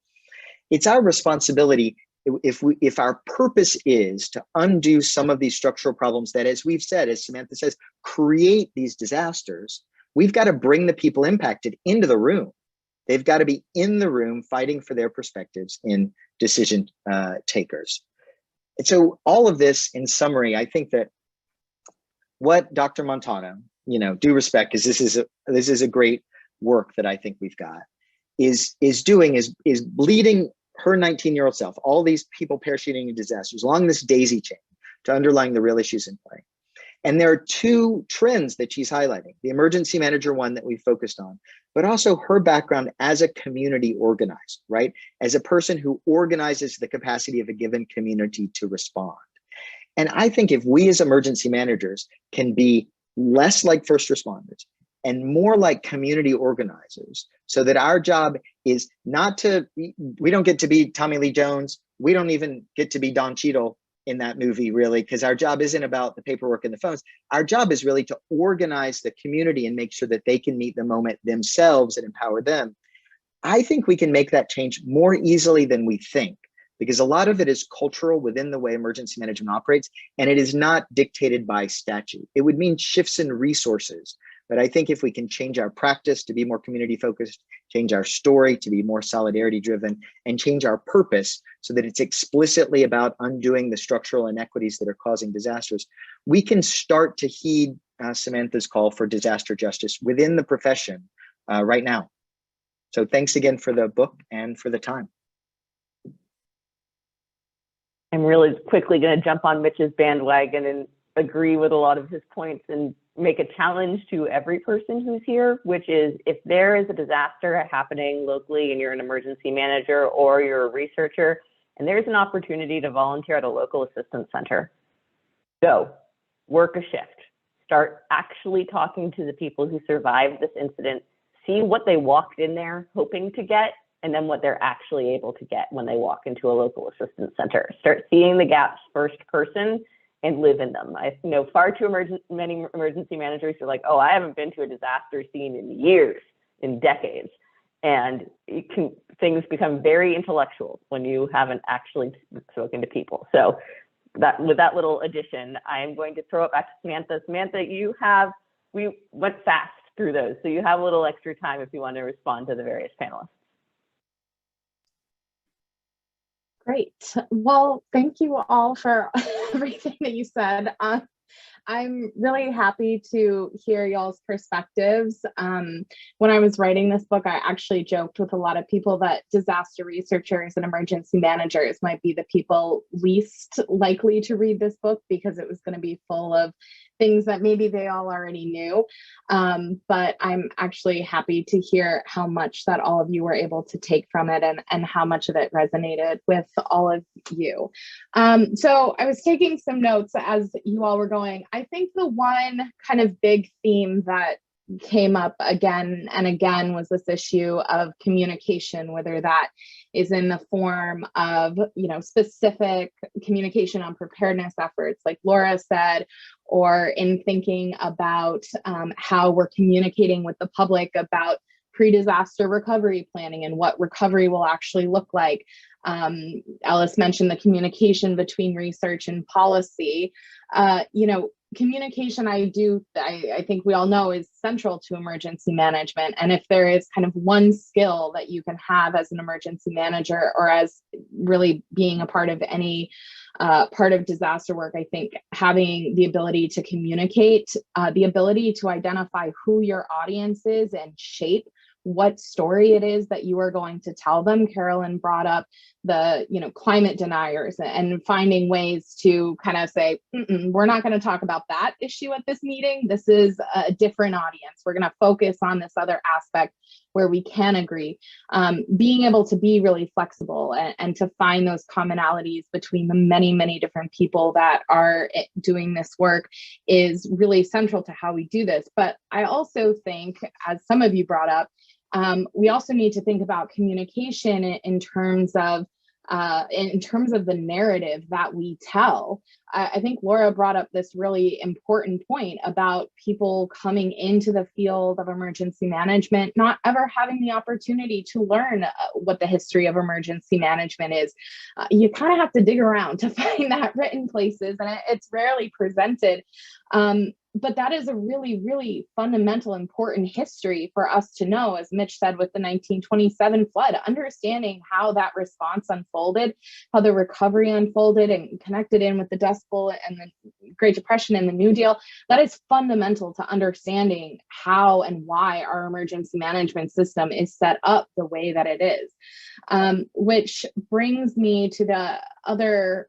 It's our responsibility, if our purpose is to undo some of these structural problems that, as we've said, as Samantha says, create these disasters, we've got to bring the people impacted into the room. They've got to be in the room fighting for their perspectives in decision takers. And so all of this, in summary, I think that what Dr. Montano, due respect, because this is a great work that I think we've got, is leading her 19-year-old self, all these people parachuting in disasters along this daisy chain to underlying the real issues in play. And there are 2 trends that she's highlighting, the emergency manager one that we focused on, but also her background as a community organizer, right? As a person who organizes the capacity of a given community to respond. And I think if we as emergency managers can be less like first responders and more like community organizers, so that our job is not to, we don't get to be Tommy Lee Jones. We don't even get to be Don Cheadle in that movie, really, because our job isn't about the paperwork and the phones. Our job is really to organize the community and make sure that they can meet the moment themselves and empower them. I think we can make that change more easily than we think, because a lot of it is cultural within the way emergency management operates, and it is not dictated by statute. It would mean shifts in resources. But I think if we can change our practice to be more community focused, change our story to be more solidarity driven, and change our purpose so that it's explicitly about undoing the structural inequities that are causing disasters, we can start to heed Samantha's call for disaster justice within the profession right now. So thanks again for the book and for the time. I'm really quickly going to jump on Mitch's bandwagon and agree with a lot of his points and make a challenge to every person who's here, which is if there is a disaster happening locally and you're an emergency manager or you're a researcher and there's an opportunity to volunteer at a local assistance center, go work a shift, start actually talking to the people who survived this incident, see what they walked in there hoping to get, and then what they're actually able to get when they walk into a local assistance center. Start seeing the gaps first person and live in them. I know far too many emergency managers are like, oh, I haven't been to a disaster scene in years, in decades. And things become very intellectual when you haven't actually spoken to people. So with that little addition, I'm going to throw it back to Samantha. Samantha, we went fast through those, so you have a little extra time if you want to respond to the various panelists. Great. Well, thank you all for everything that you said. I'm really happy to hear y'all's perspectives. When I was writing this book, I actually joked with a lot of people that disaster researchers and emergency managers might be the people least likely to read this book because it was going to be full of things that maybe they all already knew. But I'm actually happy to hear how much that all of you were able to take from it and how much of it resonated with all of you. So I was taking some notes as you all were going. I think the one kind of big theme that came up again and again was this issue of communication, whether that is in the form of, specific communication on preparedness efforts, like Laura said, or in thinking about how we're communicating with the public about pre-disaster recovery planning and what recovery will actually look like. Ellis mentioned the communication between research and policy. communication, I think we all know, is central to emergency management. And if there is kind of one skill that you can have as an emergency manager, or as really being a part of any part of disaster work, I think having the ability to communicate, the ability to identify who your audience is and shape what story it is that you are going to tell them. Carolyn brought up the, climate deniers, and finding ways to kind of say, we're not going to talk about that issue at this meeting. This is a different audience. We're going to focus on this other aspect where we can agree. Being able to be really flexible and to find those commonalities between the many, many different people that are doing this work is really central to how we do this. But I also think, as some of you brought up, we also need to think about communication in terms of the narrative that we tell. I think Laura brought up this really important point about people coming into the field of emergency management not ever having the opportunity to learn what the history of emergency management is. You kind of have to dig around to find that written places, and it's rarely presented. But that is a really, really fundamental, important history for us to know, as Mitch said, with the 1927 flood, understanding how that response unfolded, how the recovery unfolded and connected in with the Dust Bowl and the Great Depression and the New Deal. That is fundamental to understanding how and why our emergency management system is set up the way that it is. Which brings me to the other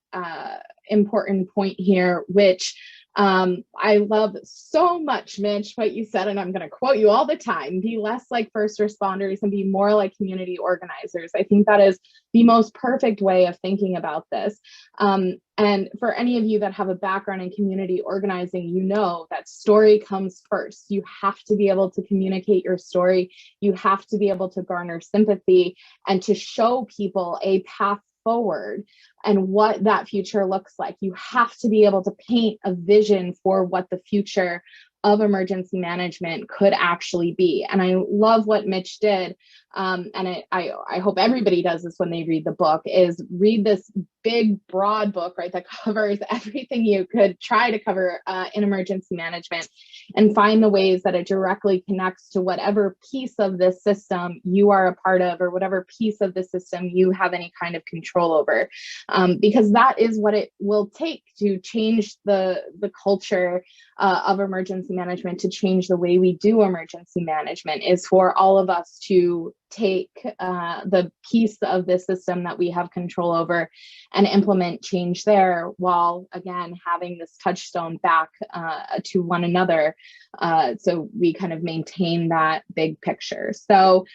important point here, which I love so much, Mitch, what you said, and I'm going to quote you all the time: be less like first responders and be more like community organizers. I think that is the most perfect way of thinking about this. And for any of you that have a background in community organizing, you know that story comes first. You have to be able to communicate your story. You have to be able to garner sympathy and to show people a path forward and what that future looks like. You have to be able to paint a vision for what the future of emergency management could actually be. And I love what Mitch did. I hope everybody does this when they read the book, is read this big, broad book, right, that covers everything you could try to cover in emergency management, and find the ways that it directly connects to whatever piece of this system you are a part of, or whatever piece of the system you have any kind of control over. Because that is what it will take to change the culture of emergency management, to change the way we do emergency management, is for all of us to take the piece of the system that we have control over and implement change there, while again having this touchstone back to one another, so we kind of maintain that big picture. So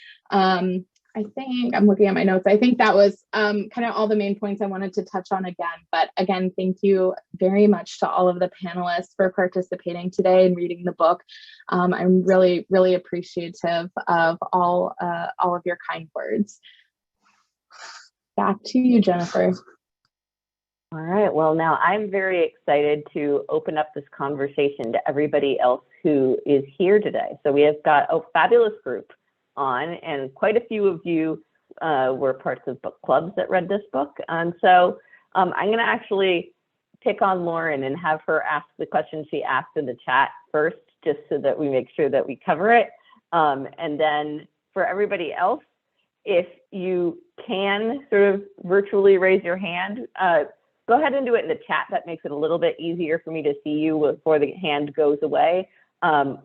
I think I'm looking at my notes. I think that was kind of all the main points I wanted to touch on again. But again, thank you very much to all of the panelists for participating today and reading the book. I'm really, really appreciative of all of your kind words. Back to you, Jennifer. All right. Well, now I'm very excited to open up this conversation to everybody else who is here today. So we have got a fabulous group on, and quite a few of you were parts of book clubs that read this book. And so I'm going to actually pick on Lauren and have her ask the question she asked in the chat first, just so that we make sure that we cover it. And then for everybody else, if you can sort of virtually raise your hand, go ahead and do it in the chat. That makes it a little bit easier for me to see you before the hand goes away.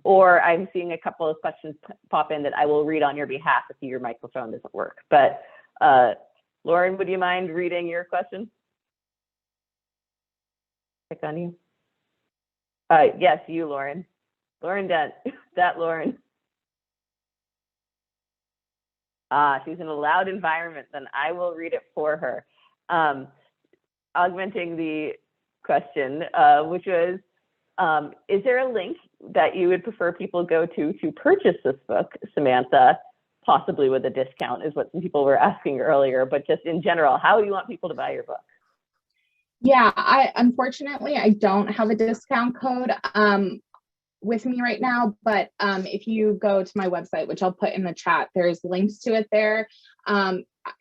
Or I'm seeing a couple of questions pop in that I will read on your behalf if your microphone doesn't work. But Lauren, would you mind reading your question? Pick on you. Yes, you, Lauren. Lauren Dent, that Lauren. She's in a loud environment, then I will read it for her. Augmenting the question, which was, is there a link that you would prefer people go to purchase this book, Samantha, possibly with a discount, is what some people were asking earlier, but just in general, how do you want people to buy your book? Yeah, unfortunately, I don't have a discount code with me right now, but if you go to my website, which I'll put in the chat, there's links to it there.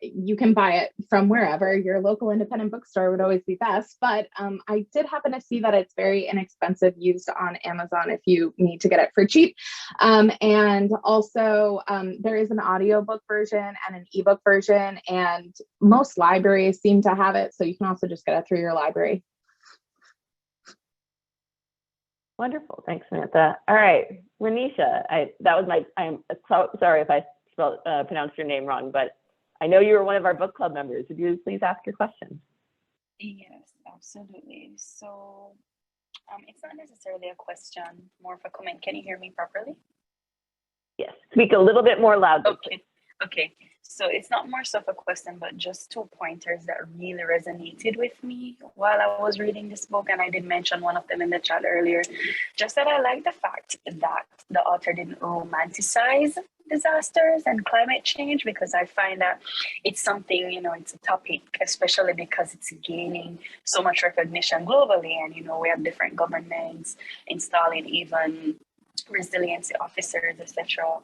you can buy it from wherever. Your local independent bookstore would always be best, but I did happen to see that it's very inexpensive used on Amazon if you need to get it for cheap. And also there is an audiobook version and an ebook version, and most libraries seem to have it, so you can also just get it through your library. Wonderful. Thanks, Samantha. All right, Renisha, I'm so sorry if I pronounced your name wrong, but I know you were one of our book club members. Would you please ask your question? Yes, absolutely. So it's not necessarily a question, more of a comment. Can you hear me properly? Yes, speak a little bit more loudly. Okay. Okay. So it's not more so of a question, but just 2 pointers that really resonated with me while I was reading this book. And I did mention one of them in the chat earlier, just that I like the fact that the author didn't romanticize disasters and climate change, because I find that it's something, it's a topic, especially because it's gaining so much recognition globally. And, we have different governments installing even resiliency officers, etc.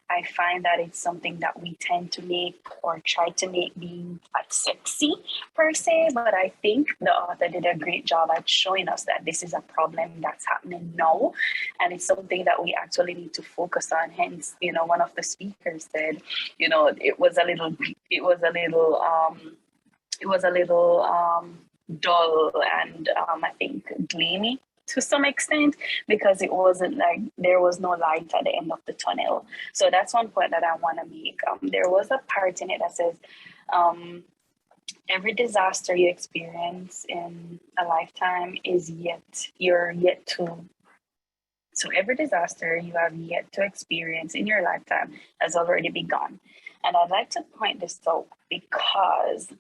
I find that it's something that we tend to make or try to make being sexy per se, but I think the author did a great job at showing us that this is a problem that's happening now, and it's something that we actually need to focus on. Hence, one of the speakers said, it was a little dull and I think gloomy to some extent, because it wasn't like there was no light at the end of the tunnel. So that's one point that I want to make. There was a part in it that says, every disaster you experience in a lifetime you're yet to. So every disaster you have yet to experience in your lifetime has already begun. And I'd like to point this out because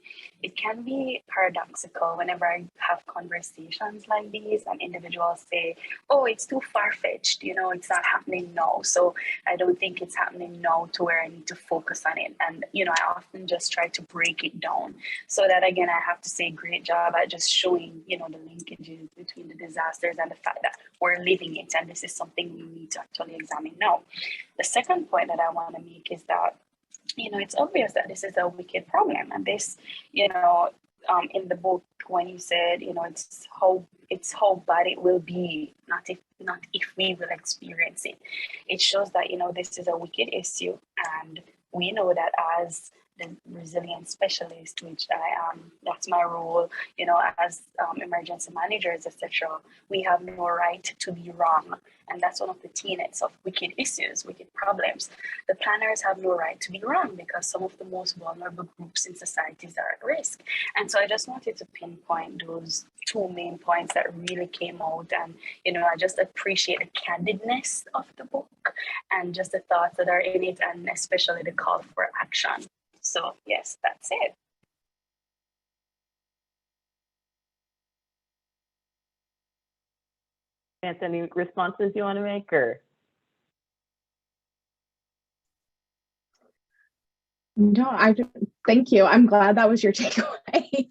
it can be paradoxical whenever I have conversations like these and individuals say, oh, it's too far-fetched, it's not happening now. So I don't think it's happening now to where I need to focus on it. And, I often just try to break it down. So that, again, I have to say great job at just showing, the linkages between the disasters and the fact that we're living it. And this is something we need to actually examine now. The second point that I want to make is that, it's obvious that this is a wicked problem. And this, in the book, when you said, it's how bad it will be, not if we will experience it. It shows that, this is a wicked issue. And we know that as the resilience specialist, which I am, that's my role, as emergency managers, etc. We have no right to be wrong. And that's one of the tenets of wicked issues, wicked problems. The planners have no right to be wrong because some of the most vulnerable groups in societies are at risk. And so I just wanted to pinpoint those 2 main points that really came out. And, I just appreciate the candidness of the book and just the thoughts that are in it, and especially the call for action. So yes, that's it. Any responses you want to make, or? No, thank you. I'm glad that was your takeaway.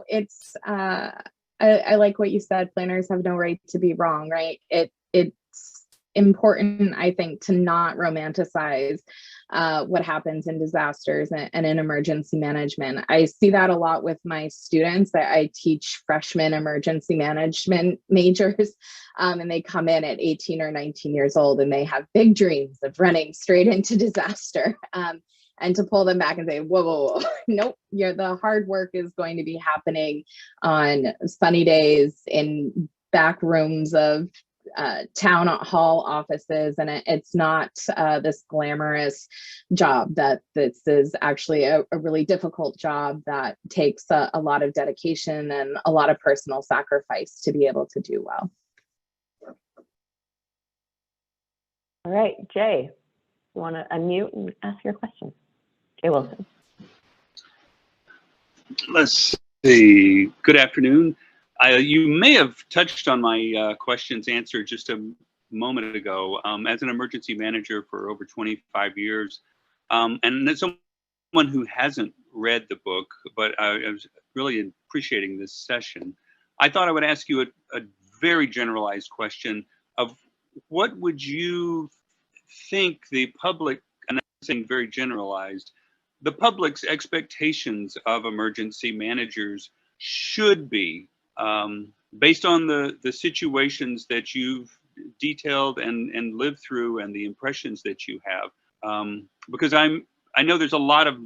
It's I like what you said. Planners have no right to be wrong, right? It's important, I think, to not romanticize what happens in disasters and in emergency management. I see that a lot with my students. I teach freshman emergency management majors, and they come in at 18 or 19 years old and they have big dreams of running straight into disaster. And to pull them back and say, whoa, nope, the hard work is going to be happening on sunny days in back rooms of town hall offices, and it's not this glamorous job. That this is actually a really difficult job that takes a lot of dedication and a lot of personal sacrifice to be able to do well. All right, Jay, you want to unmute and ask your question? Jay Wilson. Let's see. Good afternoon. You may have touched on my questions answered just a moment ago. As an emergency manager for over 25 years, and as someone who hasn't read the book, but I was really appreciating this session, I thought I would ask you a very generalized question of what would you think the public saying very generalized, the public's expectations of emergency managers should be, based on the situations that you've detailed and lived through and the impressions that you have. Because I know there's a lot of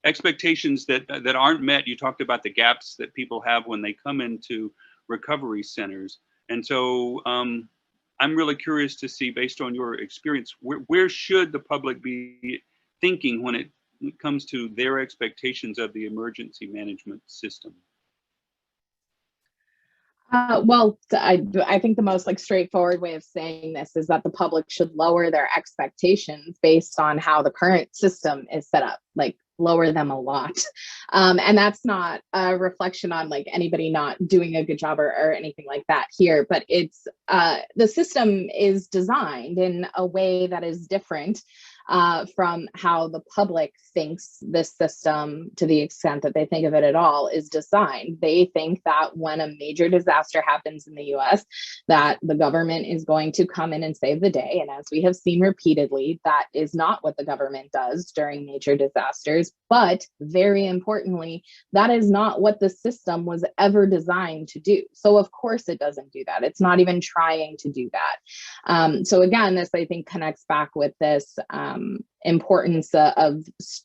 expectations that aren't met. You talked about the gaps that people have when they come into recovery centers. And so I'm really curious to see, based on your experience, where should the public be thinking when it comes to their expectations of the emergency management system? Well, I think the most straightforward way of saying this is that the public should lower their expectations based on how the current system is set up, lower them a lot. And that's not a reflection on anybody not doing a good job or anything like that here, but it's the system is designed in a way that is different from how the public thinks this system, to the extent that they think of it at all, is designed. They think that when a major disaster happens in the US, that the government is going to come in and save the day. And as we have seen repeatedly, that is not what the government does during major disasters. But very importantly, that is not what the system was ever designed to do. So of course it doesn't do that. It's not even trying to do that. So again, this I think connects back with this importance of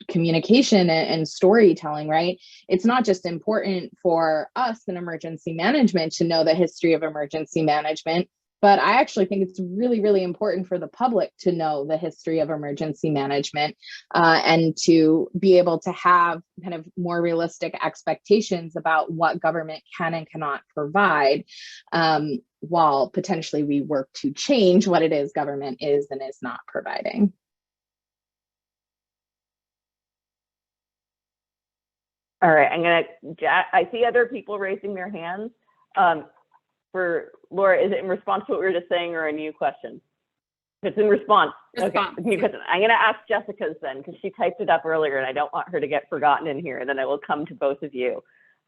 communication and storytelling, right? It's not just important for us in emergency management to know the history of emergency management, but I actually think it's really, really important for the public to know the history of emergency management and to be able to have kind of more realistic expectations about what government can and cannot provide, while potentially we work to change what it is government is and is not providing. All right, I see other people raising their hands. For Laura, is it in response to what we were just saying or a new question? If it's in response. Response. Okay, new question. I'm gonna ask Jessica's then, because she typed it up earlier and I don't want her to get forgotten in here, and then I will come to both of you.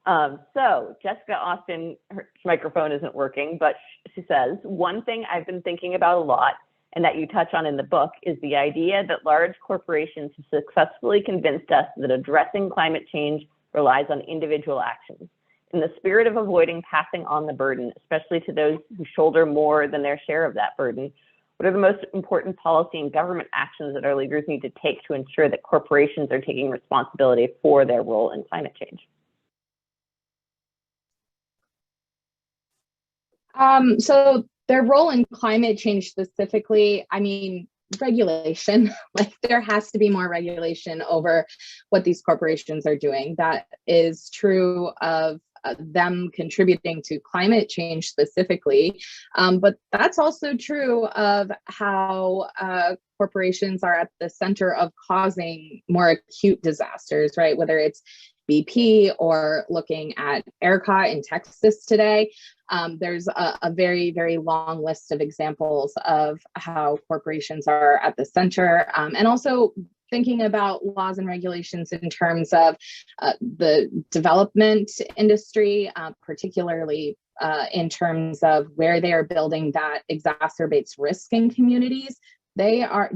So Jessica Austin, her microphone isn't working, but she says, one thing I've been thinking about a lot and that you touch on in the book is the idea that large corporations have successfully convinced us that addressing climate change relies on individual actions. In the spirit of avoiding passing on the burden, especially to those who shoulder more than their share of that burden, what are the most important policy and government actions that our leaders need to take to ensure that corporations are taking responsibility for their role in climate change? So their role in climate change specifically, I mean, regulation, there has to be more regulation over what these corporations are doing. That is true of them contributing to climate change specifically, but that's also true of how corporations are at the center of causing more acute disasters, right? Whether it's BP or looking at ERCOT in Texas today, there's a very, very long list of examples of how corporations are at the center, and also thinking about laws and regulations in terms of the development industry, particularly in terms of where they are building that exacerbates risk in communities.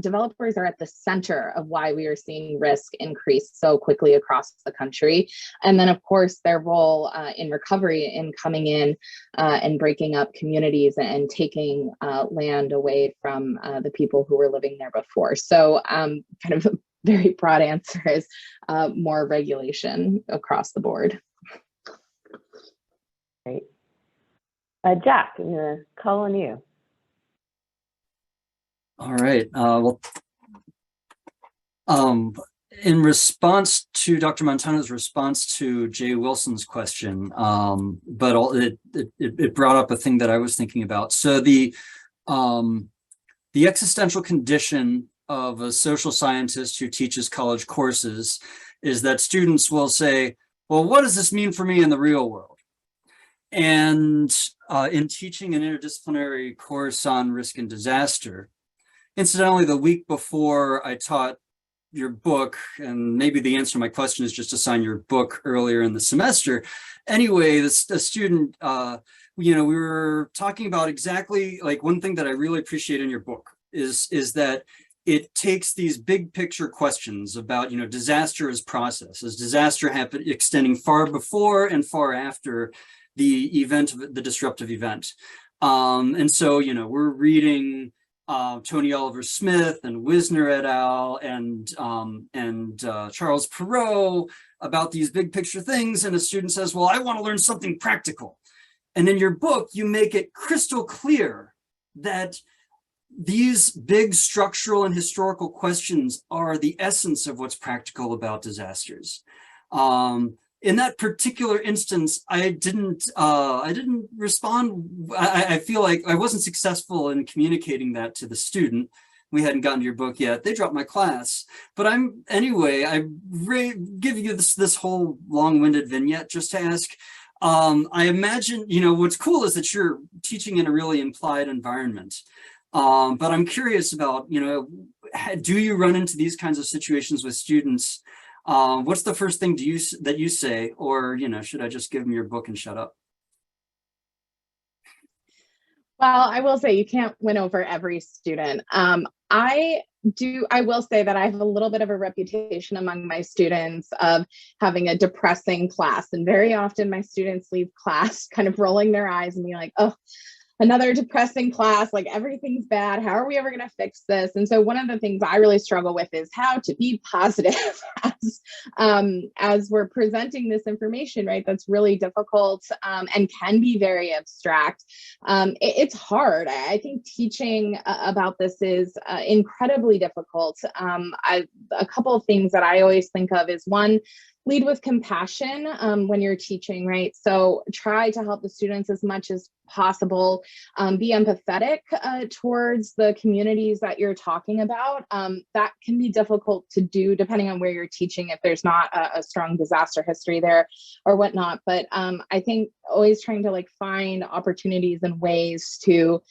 Developers are at the center of why we are seeing risk increase so quickly across the country. And then of course, their role in recovery, in coming in and breaking up communities and taking land away from the people who were living there before. So kind of a very broad answer is more regulation across the board. Great. Jack, I'm gonna call on you. All right. In response to Dr. Montano's response to Jay Wilson's question, it brought up a thing that I was thinking about. So the existential condition of a social scientist who teaches college courses is that students will say, well, what does this mean for me in the real world? And in teaching an interdisciplinary course on risk and disaster, incidentally, the week before I taught your book, and maybe the answer to my question is just assign your book earlier in the semester. Anyway, the student, we were talking about exactly one thing that I really appreciate in your book is that it takes these big picture questions about, disaster as process. Is disaster extending far before and far after the event, the disruptive event? And so, we're reading Tony Oliver Smith and Wisner et al. and Charles Perrault about these big picture things. And a student says, well, I want to learn something practical. And in your book, you make it crystal clear that these big structural and historical questions are the essence of what's practical about disasters. In that particular instance, I didn't respond. I feel like I wasn't successful in communicating that to the student. We hadn't gotten to your book yet. They dropped my class. But I give you this whole long-winded vignette just to ask, I imagine, what's cool is that you're teaching in a really implied environment. But I'm curious about, do you run into these kinds of situations with students? What's the first thing that you say, or, should I just give them your book and shut up? Well, I will say you can't win over every student. I will say that I have a little bit of a reputation among my students of having a depressing class. And very often my students leave class kind of rolling their eyes and being like, oh, another depressing class, like everything's bad. How are we ever going to fix this? And so one of the things I really struggle with is how to be positive as we're presenting this information, right? That's really difficult and can be very abstract. It's hard. I think teaching about this is incredibly difficult. A couple of things that I always think of is one, lead with compassion when you're teaching, right? So try to help the students as much as possible. Be empathetic towards the communities that you're talking about. That can be difficult to do depending on where you're teaching, if there's not a strong disaster history there or whatnot. But I think always trying to find opportunities and ways to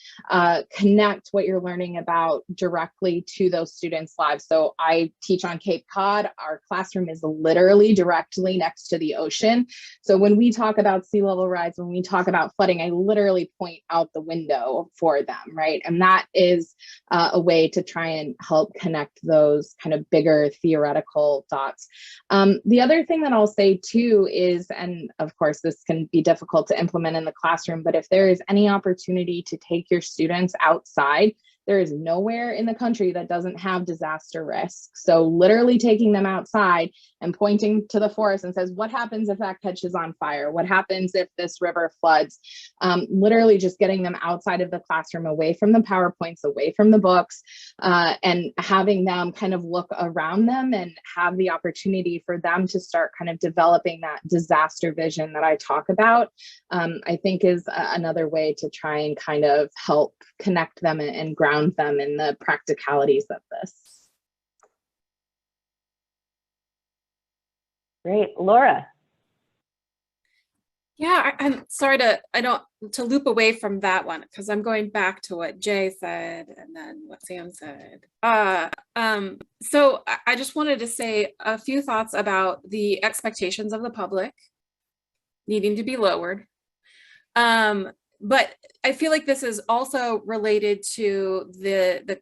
connect what you're learning about directly to those students' lives. So I teach on Cape Cod. Our classroom is literally directly next to the ocean. So when we talk about sea level rise, when we talk about flooding, I literally point out the window for them, right? And that is a way to try and help connect those kind of bigger theoretical dots. The other thing that I'll say too is, and of course this can be difficult to implement in the classroom, but if there is any opportunity to take your students outside, there is nowhere in the country that doesn't have disaster risk. So literally taking them outside and pointing to the forest and says, what happens if that catches on fire? What happens if this river floods? Literally just getting them outside of the classroom, away from the PowerPoints, away from the books, and having them kind of look around them and have the opportunity for them to start kind of developing that disaster vision that I talk about, I think is another way to try and kind of help connect them and ground them in the practicalities of this. Great. Laura. Yeah, I'm sorry to loop away from that one, because I'm going back to what Jay said and then what Sam said. So I just wanted to say a few thoughts about the expectations of the public needing to be lowered. But I feel like this is also related to the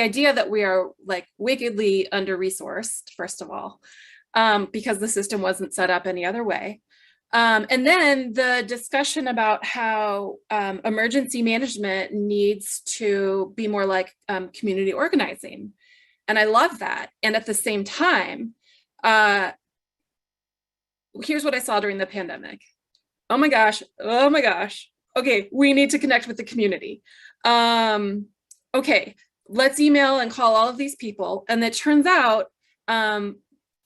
idea that we are wickedly under-resourced, first of all, because the system wasn't set up any other way. And then the discussion about how emergency management needs to be more like community organizing. And I love that. And at the same time, here's what I saw during the pandemic. Oh my gosh. Okay, we need to connect with the community. Okay, let's email and call all of these people. And it turns out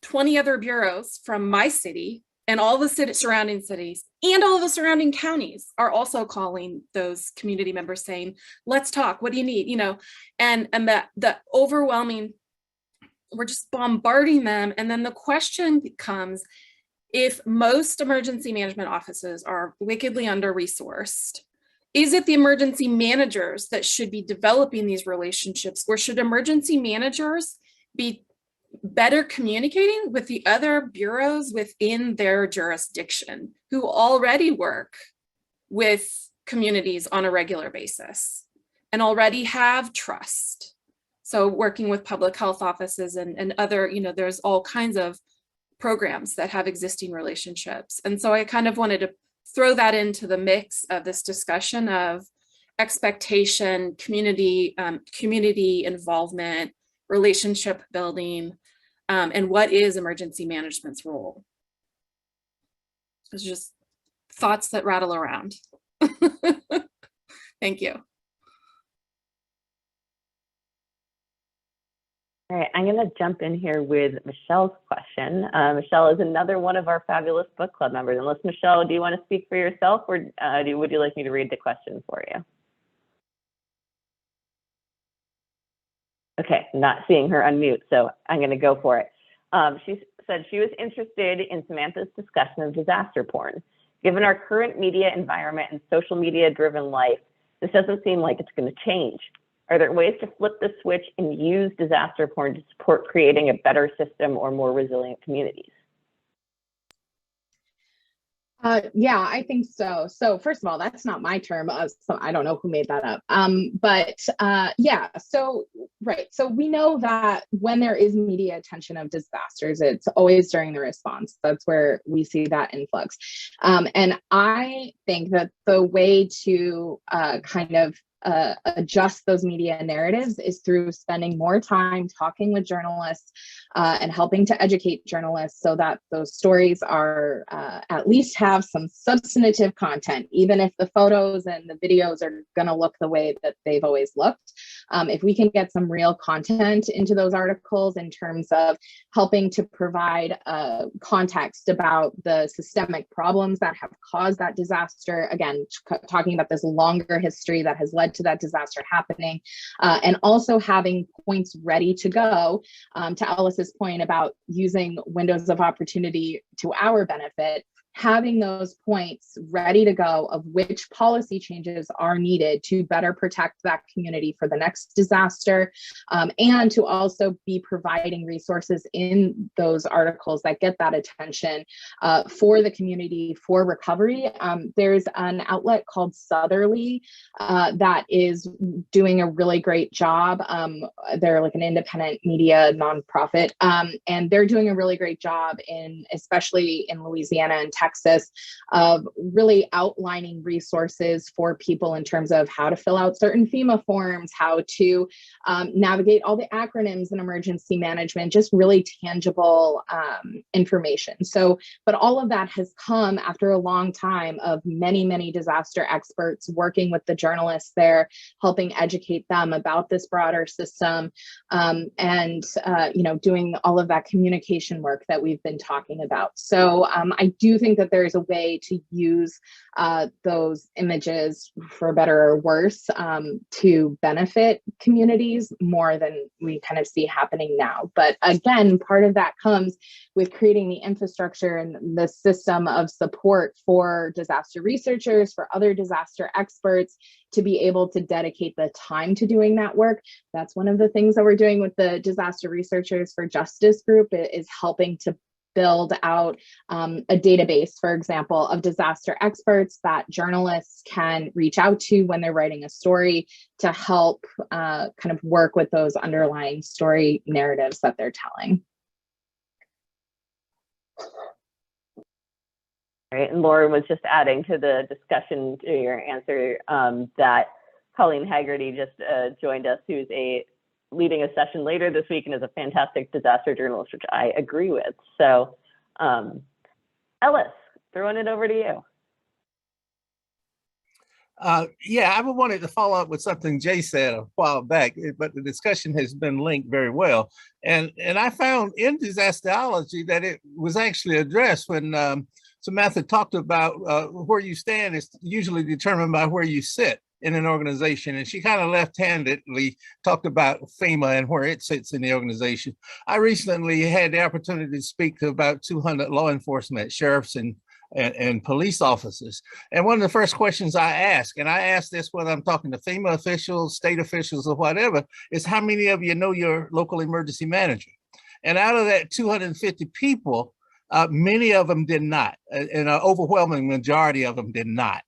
20 other bureaus from my city and all the surrounding cities and all the surrounding counties are also calling those community members saying, let's talk, what do you need? And the overwhelming, we're just bombarding them. And then the question becomes, if most emergency management offices are wickedly under-resourced, is it the emergency managers that should be developing these relationships, or should emergency managers be better communicating with the other bureaus within their jurisdiction who already work with communities on a regular basis and already have trust So working with public health offices and other, there's all kinds of programs that have existing relationships. And so I kind of wanted to throw that into the mix of this discussion of expectation, community involvement, relationship building, and what is emergency management's role. It's just thoughts that rattle around. Thank you. All right, I'm going to jump in here with Michelle's question. Michelle is another one of our fabulous book club members. Unless, Michelle, do you want to speak for yourself, or would you like me to read the question for you? Okay, not seeing her unmute, so I'm going to go for it. She said she was interested in Samantha's discussion of disaster porn. Given our current media environment and social media-driven life, this doesn't seem like it's going to change. Are there ways to flip the switch and use disaster porn to support creating a better system or more resilient communities? Yeah, I think so. So first of all, that's not my term. So I don't know who made that up. Yeah, so right. So we know that when there is media attention of disasters, it's always during the response. That's where we see that influx. And I think that the way to kind of adjust those media narratives is through spending more time talking with journalists and helping to educate journalists so that those stories are at least have some substantive content, even if the photos and the videos are going to look the way that they've always looked. If we can get some real content into those articles in terms of helping to provide context about the systemic problems that have caused that disaster, again, talking about this longer history that has led to that disaster happening, and also having points ready to go, to Alice's point about using windows of opportunity to our benefit, having those points ready to go of which policy changes are needed to better protect that community for the next disaster, and to also be providing resources in those articles that get that attention for the community for recovery. There's an outlet called Southerly that is doing a really great job. They're like an independent media nonprofit, and they're doing a really great job especially in Louisiana and Texas, of really outlining resources for people in terms of how to fill out certain FEMA forms, how to navigate all the acronyms in emergency management, just really tangible information. So, but all of that has come after a long time of many, many disaster experts working with the journalists there, helping educate them about this broader system, and doing all of that communication work that we've been talking about. So I do think that there is a way to use those images, for better or worse, to benefit communities more than we kind of see happening now. But again, part of that comes with creating the infrastructure and the system of support for disaster researchers, for other disaster experts, to be able to dedicate the time to doing that work. That's one of the things that we're doing with the Disaster Researchers for Justice group, is helping to build out a database, for example, of disaster experts that journalists can reach out to when they're writing a story to help kind of work with those underlying story narratives that they're telling. Right, and Lauren was just adding to the discussion to your answer that Colleen Haggerty just joined us, who's leading a session later this week and is a fantastic disaster journalist, which I agree with. So, Ellis, throwing it over to you. Yeah, I wanted to follow up with something Jay said a while back, but the discussion has been linked very well. And I found in Disasterology that it was actually addressed when Samantha talked about where you stand is usually determined by where you sit in an organization. And she kind of left-handedly talked about FEMA and where it sits in the organization. I recently had the opportunity to speak to about 200 law enforcement, sheriffs and police officers. And one of the first questions I ask, and I ask this whether I'm talking to FEMA officials, state officials, or whatever, is how many of you know your local emergency manager? And out of that 250 people, Many of them did not, and an overwhelming majority of them did not.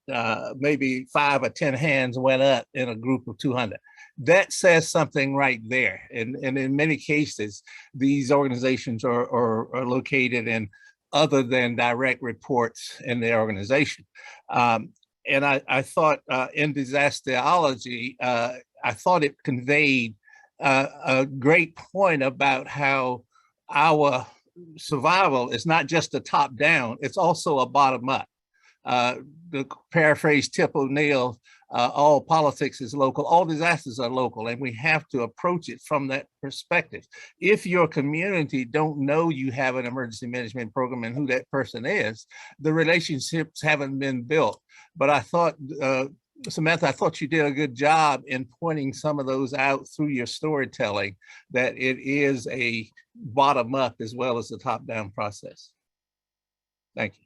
Maybe 5 or 10 hands went up in a group of 200. That says something right there. And in many cases, these organizations are located in other than direct reports in the organization. And I thought in Disasterology, I thought it conveyed a great point about how our survival is not just a top down, it's also a bottom up. To paraphrase Tip O'Neill, all politics is local, all disasters are local, and we have to approach it from that perspective. If your community don't know you have an emergency management program and who that person is, the relationships haven't been built. But I thought, Samantha, I thought you did a good job in pointing some of those out through your storytelling, that it is a bottom up as well as a top down process. Thank you.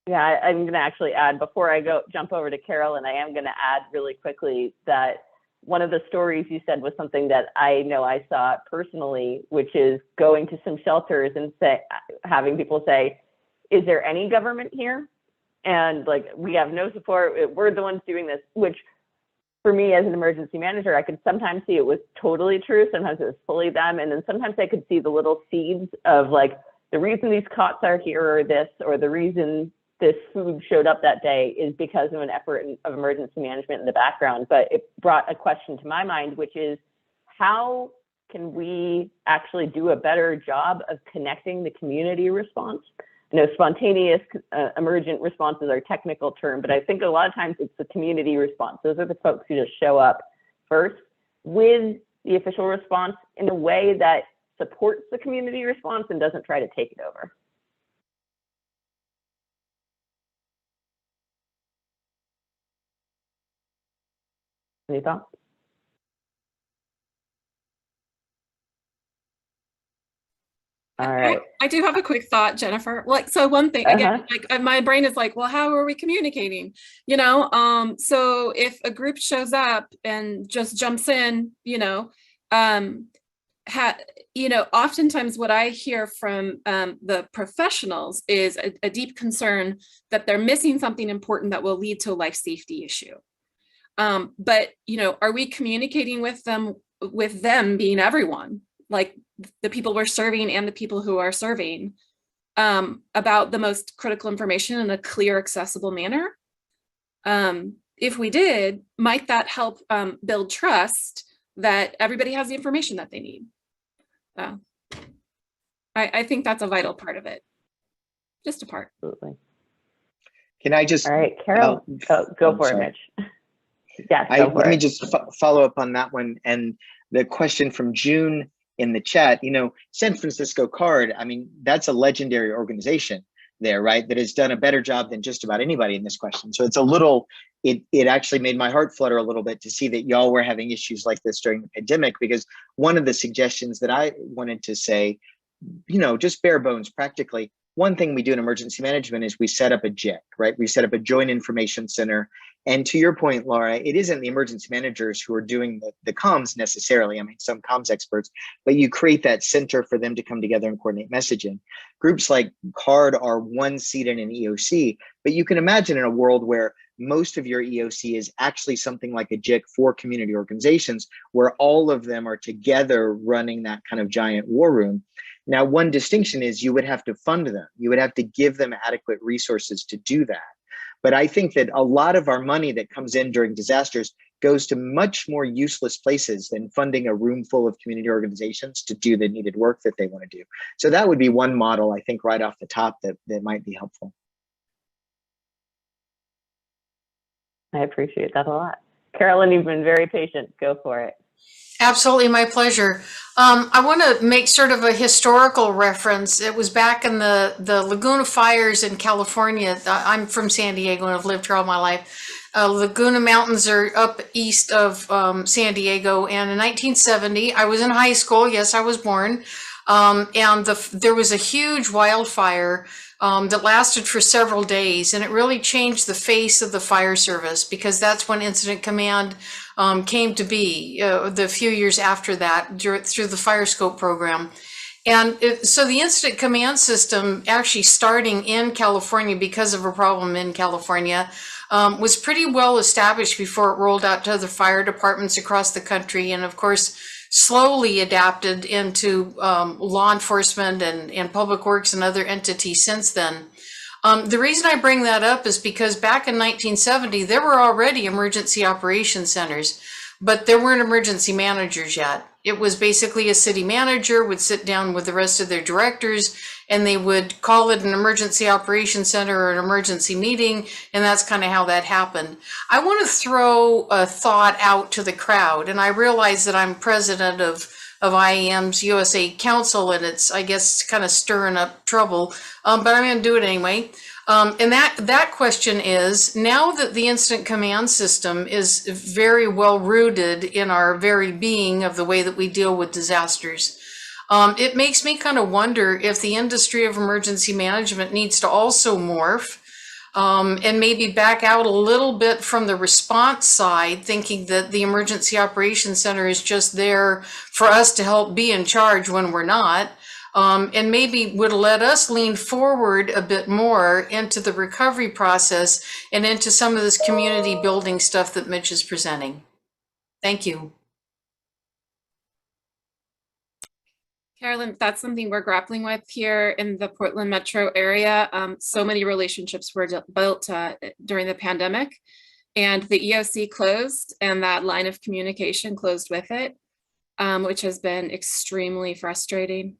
Yeah, I'm going to actually add, before I jump over to Carolyn, I am going to add really quickly that one of the stories you said was something that I know I saw personally, which is going to some shelters and having people say, is there any government here? And like, we have no support, we're the ones doing this, which for me as an emergency manager, I could sometimes see it was totally true, sometimes it was fully them, and then sometimes I could see the little seeds of like, the reason these cots are here or this, or the reason this food showed up that day is because of an effort of emergency management in the background. But it brought a question to my mind, which is, how can we actually do a better job of connecting the community response? I know spontaneous emergent responses are a technical term, but I think a lot of times it's the community response. Those are the folks who just show up first with the official response in a way that supports the community response and doesn't try to take it over. Any thoughts? All right. I do have a quick thought, Jennifer. Like, so one thing, again, like my brain is like, well, how are we communicating? You know, so if a group shows up and just jumps in, oftentimes what I hear from the professionals is a deep concern that they're missing something important that will lead to a life safety issue. But, are we communicating with them being everyone, like the people we're serving and the people who are serving, about the most critical information in a clear, accessible manner? If we did, might that help build trust that everybody has the information that they need? I think that's a vital part of it. Just a part. Absolutely. Can I just? All right, Carol, go for it, Mitch. Yes, let me just follow up on that one. And the question from June in the chat, San Francisco Card, I mean, that's a legendary organization there, right? That has done a better job than just about anybody in this question. So it's a little, it actually made my heart flutter a little bit to see that y'all were having issues like this during the pandemic, because one of the suggestions that I wanted to say, just bare bones practically, one thing we do in emergency management is we set up a JIC, right? We set up a Joint Information Center. And to your point, Laura, it isn't the emergency managers who are doing the comms necessarily. I mean, some comms experts, but you create that center for them to come together and coordinate messaging. Groups like CARD are one seat in an EOC, but you can imagine in a world where most of your EOC is actually something like a JIC for community organizations, where all of them are together running that kind of giant war room. Now, one distinction is you would have to fund them. You would have to give them adequate resources to do that. But I think that a lot of our money that comes in during disasters goes to much more useless places than funding a room full of community organizations to do the needed work that they want to do. So that would be one model, I think, right off the top that might be helpful. I appreciate that a lot. Carolyn, you've been very patient. Go for it. Absolutely, my pleasure. I want to make sort of a historical reference. It was back in the Laguna fires in California. I'm from San Diego and I've lived here all my life. Laguna Mountains are up east of San Diego. And in 1970, I was in high school. Yes, I was born. And there was a huge wildfire that lasted for several days, and it really changed the face of the fire service, because that's when Incident Command came to be the few years after that through the Fire Scope program. And so the Incident Command system, actually starting in California because of a problem in California, was pretty well established before it rolled out to other fire departments across the country, and of course slowly adapted into law enforcement and public works and other entities since then. The reason I bring that up is because back in 1970, there were already emergency operations centers, but there weren't emergency managers yet. It was basically a city manager would sit down with the rest of their directors, and they would call it an emergency operations center or an emergency meeting, and that's kind of how that happened. I want to throw a thought out to the crowd, and I realize that I'm president of IAM's USA Council, and it's, I guess, kind of stirring up trouble, but I'm going to do it anyway. And that question is, now that the Incident Command system is very well rooted in our very being of the way that we deal with disasters, it makes me kind of wonder if the industry of emergency management needs to also morph and maybe back out a little bit from the response side, thinking that the Emergency Operations Center is just there for us to help be in charge when we're not. And maybe would let us lean forward a bit more into the recovery process and into some of this community building stuff that Mitch is presenting. Thank you. Carolyn, that's something we're grappling with here in the Portland metro area. So many relationships were built during the pandemic, and the EOC closed, and that line of communication closed with it, which has been extremely frustrating.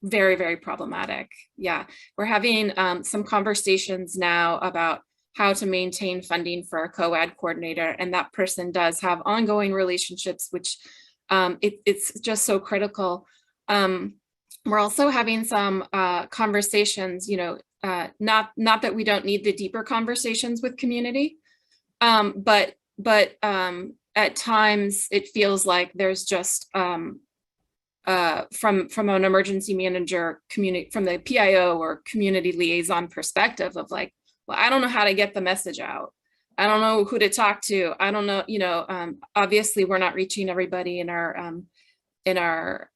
Very, very problematic. Yeah, we're having some conversations now about how to maintain funding for a co-ed coordinator, and that person does have ongoing relationships, which it's just so critical. We're also having some conversations, not that we don't need the deeper conversations with community, but at times it feels like there's just from an emergency manager, from the PIO or community liaison perspective of like, well, I don't know how to get the message out. I don't know who to talk to. I don't know, obviously we're not reaching everybody in our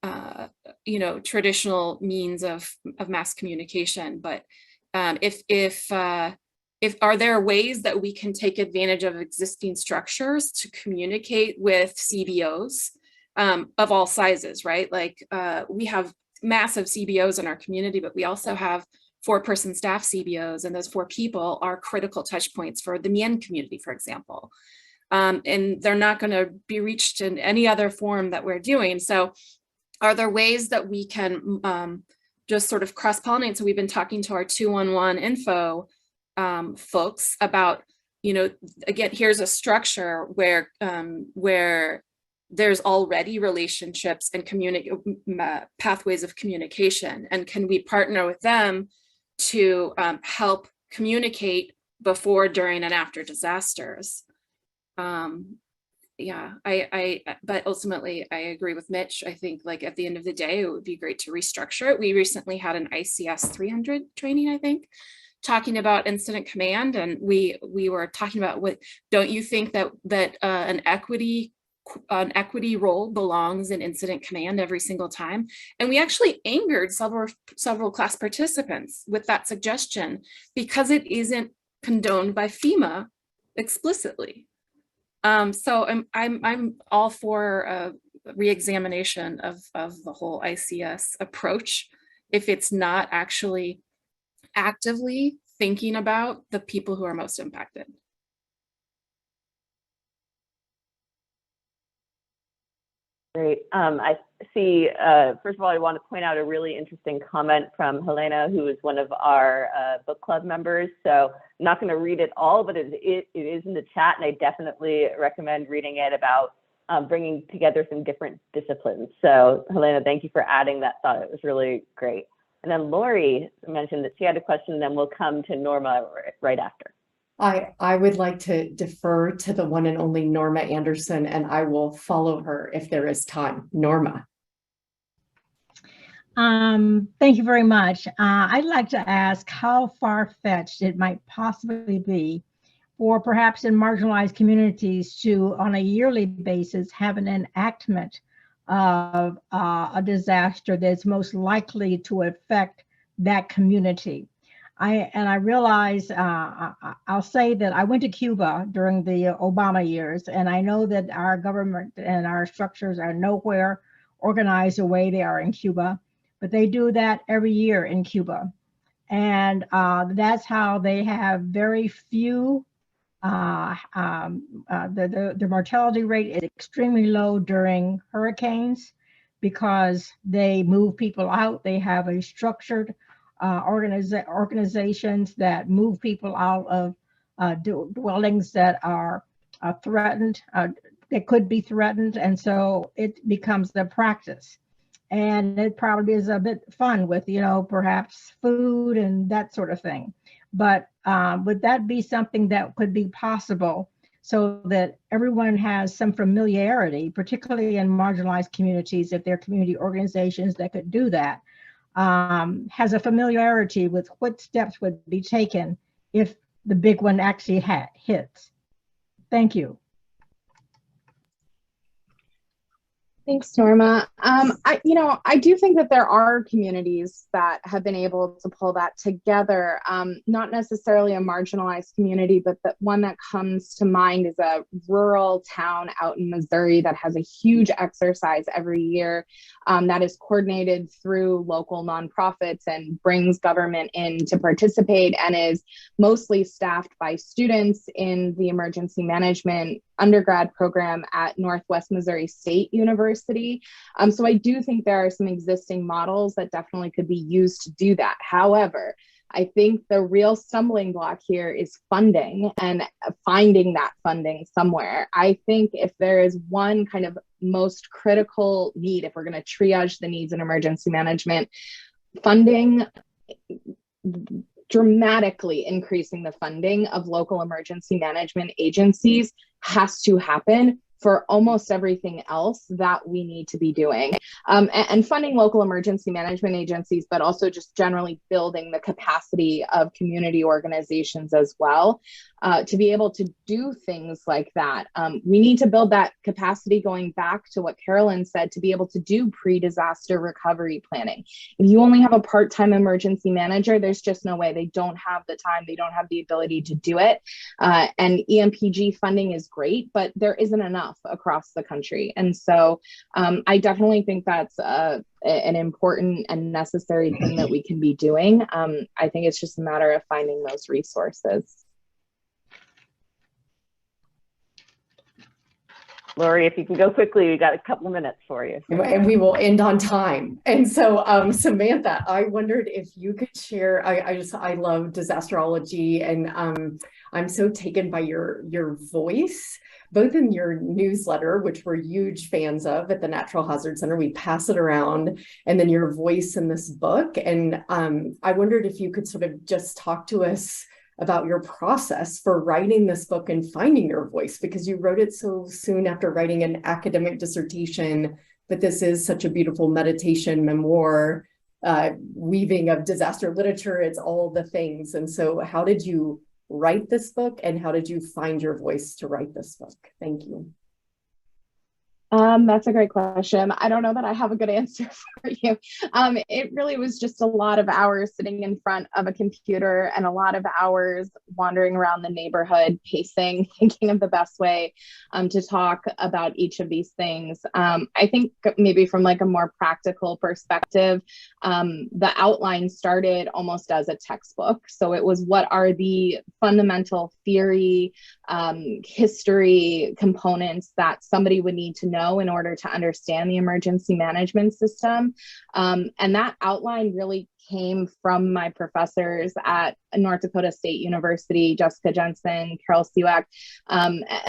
traditional means of mass communication, but if are there ways that we can take advantage of existing structures to communicate with CBOs of all sizes, right? Like we have massive CBOs in our community, but we also have 4-person staff CBOs, and those 4 people are critical touch points for the Mien community, for example. And they're not going to be reached in any other form that we're doing. So are there ways that we can just sort of cross-pollinate? So we've been talking to our 211 info folks about, again, here's a structure where there's already relationships and pathways of communication, and can we partner with them to help communicate before, during, and after disasters? Yeah, but ultimately I agree with Mitch. I think like at the end of the day, it would be great to restructure it. We recently had an ICS 300 training, I think, talking about incident command, and we were talking about don't you think that an equity role belongs in incident command every single time? And we actually angered several class participants with that suggestion because it isn't condoned by FEMA explicitly. So I'm all for a re-examination of the whole ICS approach if it's not actually actively thinking about the people who are most impacted. Great. I see, first of all, I want to point out a really interesting comment from Helena, who is one of our book club members. So I'm not going to read it all, but it is in the chat, and I definitely recommend reading it about bringing together some different disciplines. So Helena, thank you for adding that thought. It was really great. And then Lori mentioned that she had a question, and then we'll come to Norma right after. I would like to defer to the one and only Norma Anderson, and I will follow her if there is time. Norma. Thank you very much. I'd like to ask how far-fetched it might possibly be for perhaps in marginalized communities to, on a yearly basis, have an enactment of a disaster that's most likely to affect that community. I realize, I'll say that I went to Cuba during the Obama years, and I know that our government and our structures are nowhere organized the way they are in Cuba, but they do that every year in Cuba. And that's how they have very few, the mortality rate is extremely low during hurricanes because they move people out. They have a structured organizations that move people out of dwellings that are threatened, that could be threatened. And so it becomes the practice. And it probably is a bit fun with, perhaps food and that sort of thing. But would that be something that could be possible so that everyone has some familiarity, particularly in marginalized communities, if there are community organizations that could do that, has a familiarity with what steps would be taken if the big one actually hits? Thank you. Thanks, Norma. I do think that there are communities that have been able to pull that together. Not necessarily a marginalized community, but the one that comes to mind is a rural town out in Missouri that has a huge exercise every year that is coordinated through local nonprofits and brings government in to participate, and is mostly staffed by students in the emergency management undergrad program at Northwest Missouri State University. So I do think there are some existing models that definitely could be used to do that. However, I think the real stumbling block here is funding and finding that funding somewhere. I think if there is one kind of most critical need, if we're going to triage the needs in emergency management, funding, dramatically increasing the funding of local emergency management agencies has to happen for almost everything else that we need to be doing. And funding local emergency management agencies, but also just generally building the capacity of community organizations as well to be able to do things like that. We need to build that capacity, going back to what Carolyn said, to be able to do pre-disaster recovery planning. If you only have a part-time emergency manager, there's just no way. They don't have the time, they don't have the ability to do it. And EMPG funding is great, but there isn't enough across the country. And so I definitely think that's an important and necessary thing that we can be doing. I think it's just a matter of finding those resources. Lori, if you can go quickly, we got a couple of minutes for you. And we will end on time. And so, Samantha, I wondered if you could share, I love Disasterology, and I'm so taken by your voice, both in your newsletter, which we're huge fans of at the Natural Hazard Center. We pass it around, and then your voice in this book. And I wondered if you could sort of just talk to us about your process for writing this book and finding your voice, because you wrote it so soon after writing an academic dissertation, but this is such a beautiful meditation memoir, weaving of disaster literature. It's all the things. And so how did you write this book, and how did you find your voice to write this book? Thank you. That's a great question. I don't know that I have a good answer for you. It really was just a lot of hours sitting in front of a computer and a lot of hours wandering around the neighborhood, pacing, thinking of the best way to talk about each of these things. I think maybe from like a more practical perspective, the outline started almost as a textbook. So it was, what are the fundamental theory, history components that somebody would need to know in order to understand the emergency management system. And that outline really came from my professors at North Dakota State University, Jessica Jensen, Carol Siwak.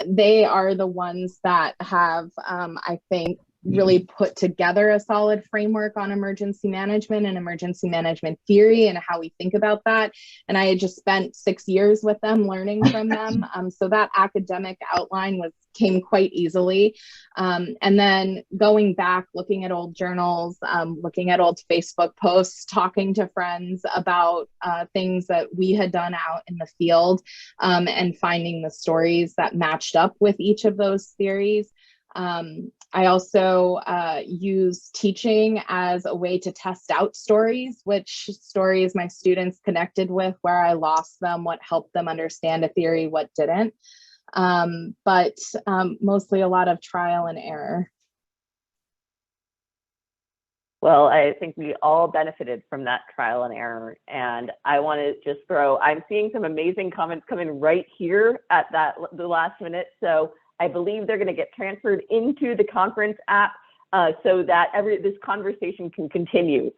They are the ones that have, I think, really put together a solid framework on emergency management and emergency management theory and how we think about that. And I had just spent 6 years with them learning from them. So that academic outline came quite easily. And then going back, looking at old journals, looking at old Facebook posts, talking to friends about things that we had done out in the field, and finding the stories that matched up with each of those theories. I also use teaching as a way to test out stories, which stories my students connected with, where I lost them, what helped them understand a theory, what didn't. But mostly a lot of trial and error. Well, I think we all benefited from that trial and error. And I want to just I'm seeing some amazing comments coming right here at the last minute. So I believe they're going to get transferred into the conference app so that this conversation can continue.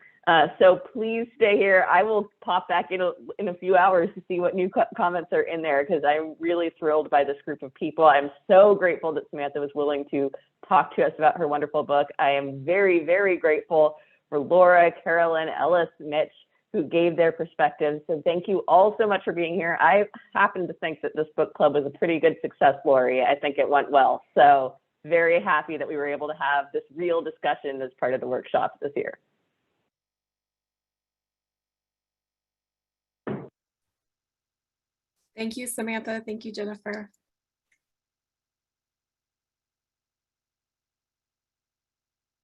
So please stay here. I will pop back in a few hours to see what new comments are in there, because I'm really thrilled by this group of people. I'm so grateful that Samantha was willing to talk to us about her wonderful book. I am very, very grateful for Laura, Carolyn, Ellis, Mitch, who gave their perspectives. So thank you all so much for being here. I happen to think that this book club was a pretty good success, Lori. I think it went well. So very happy that we were able to have this real discussion as part of the workshop this year. Thank you, Samantha. Thank you, Jennifer.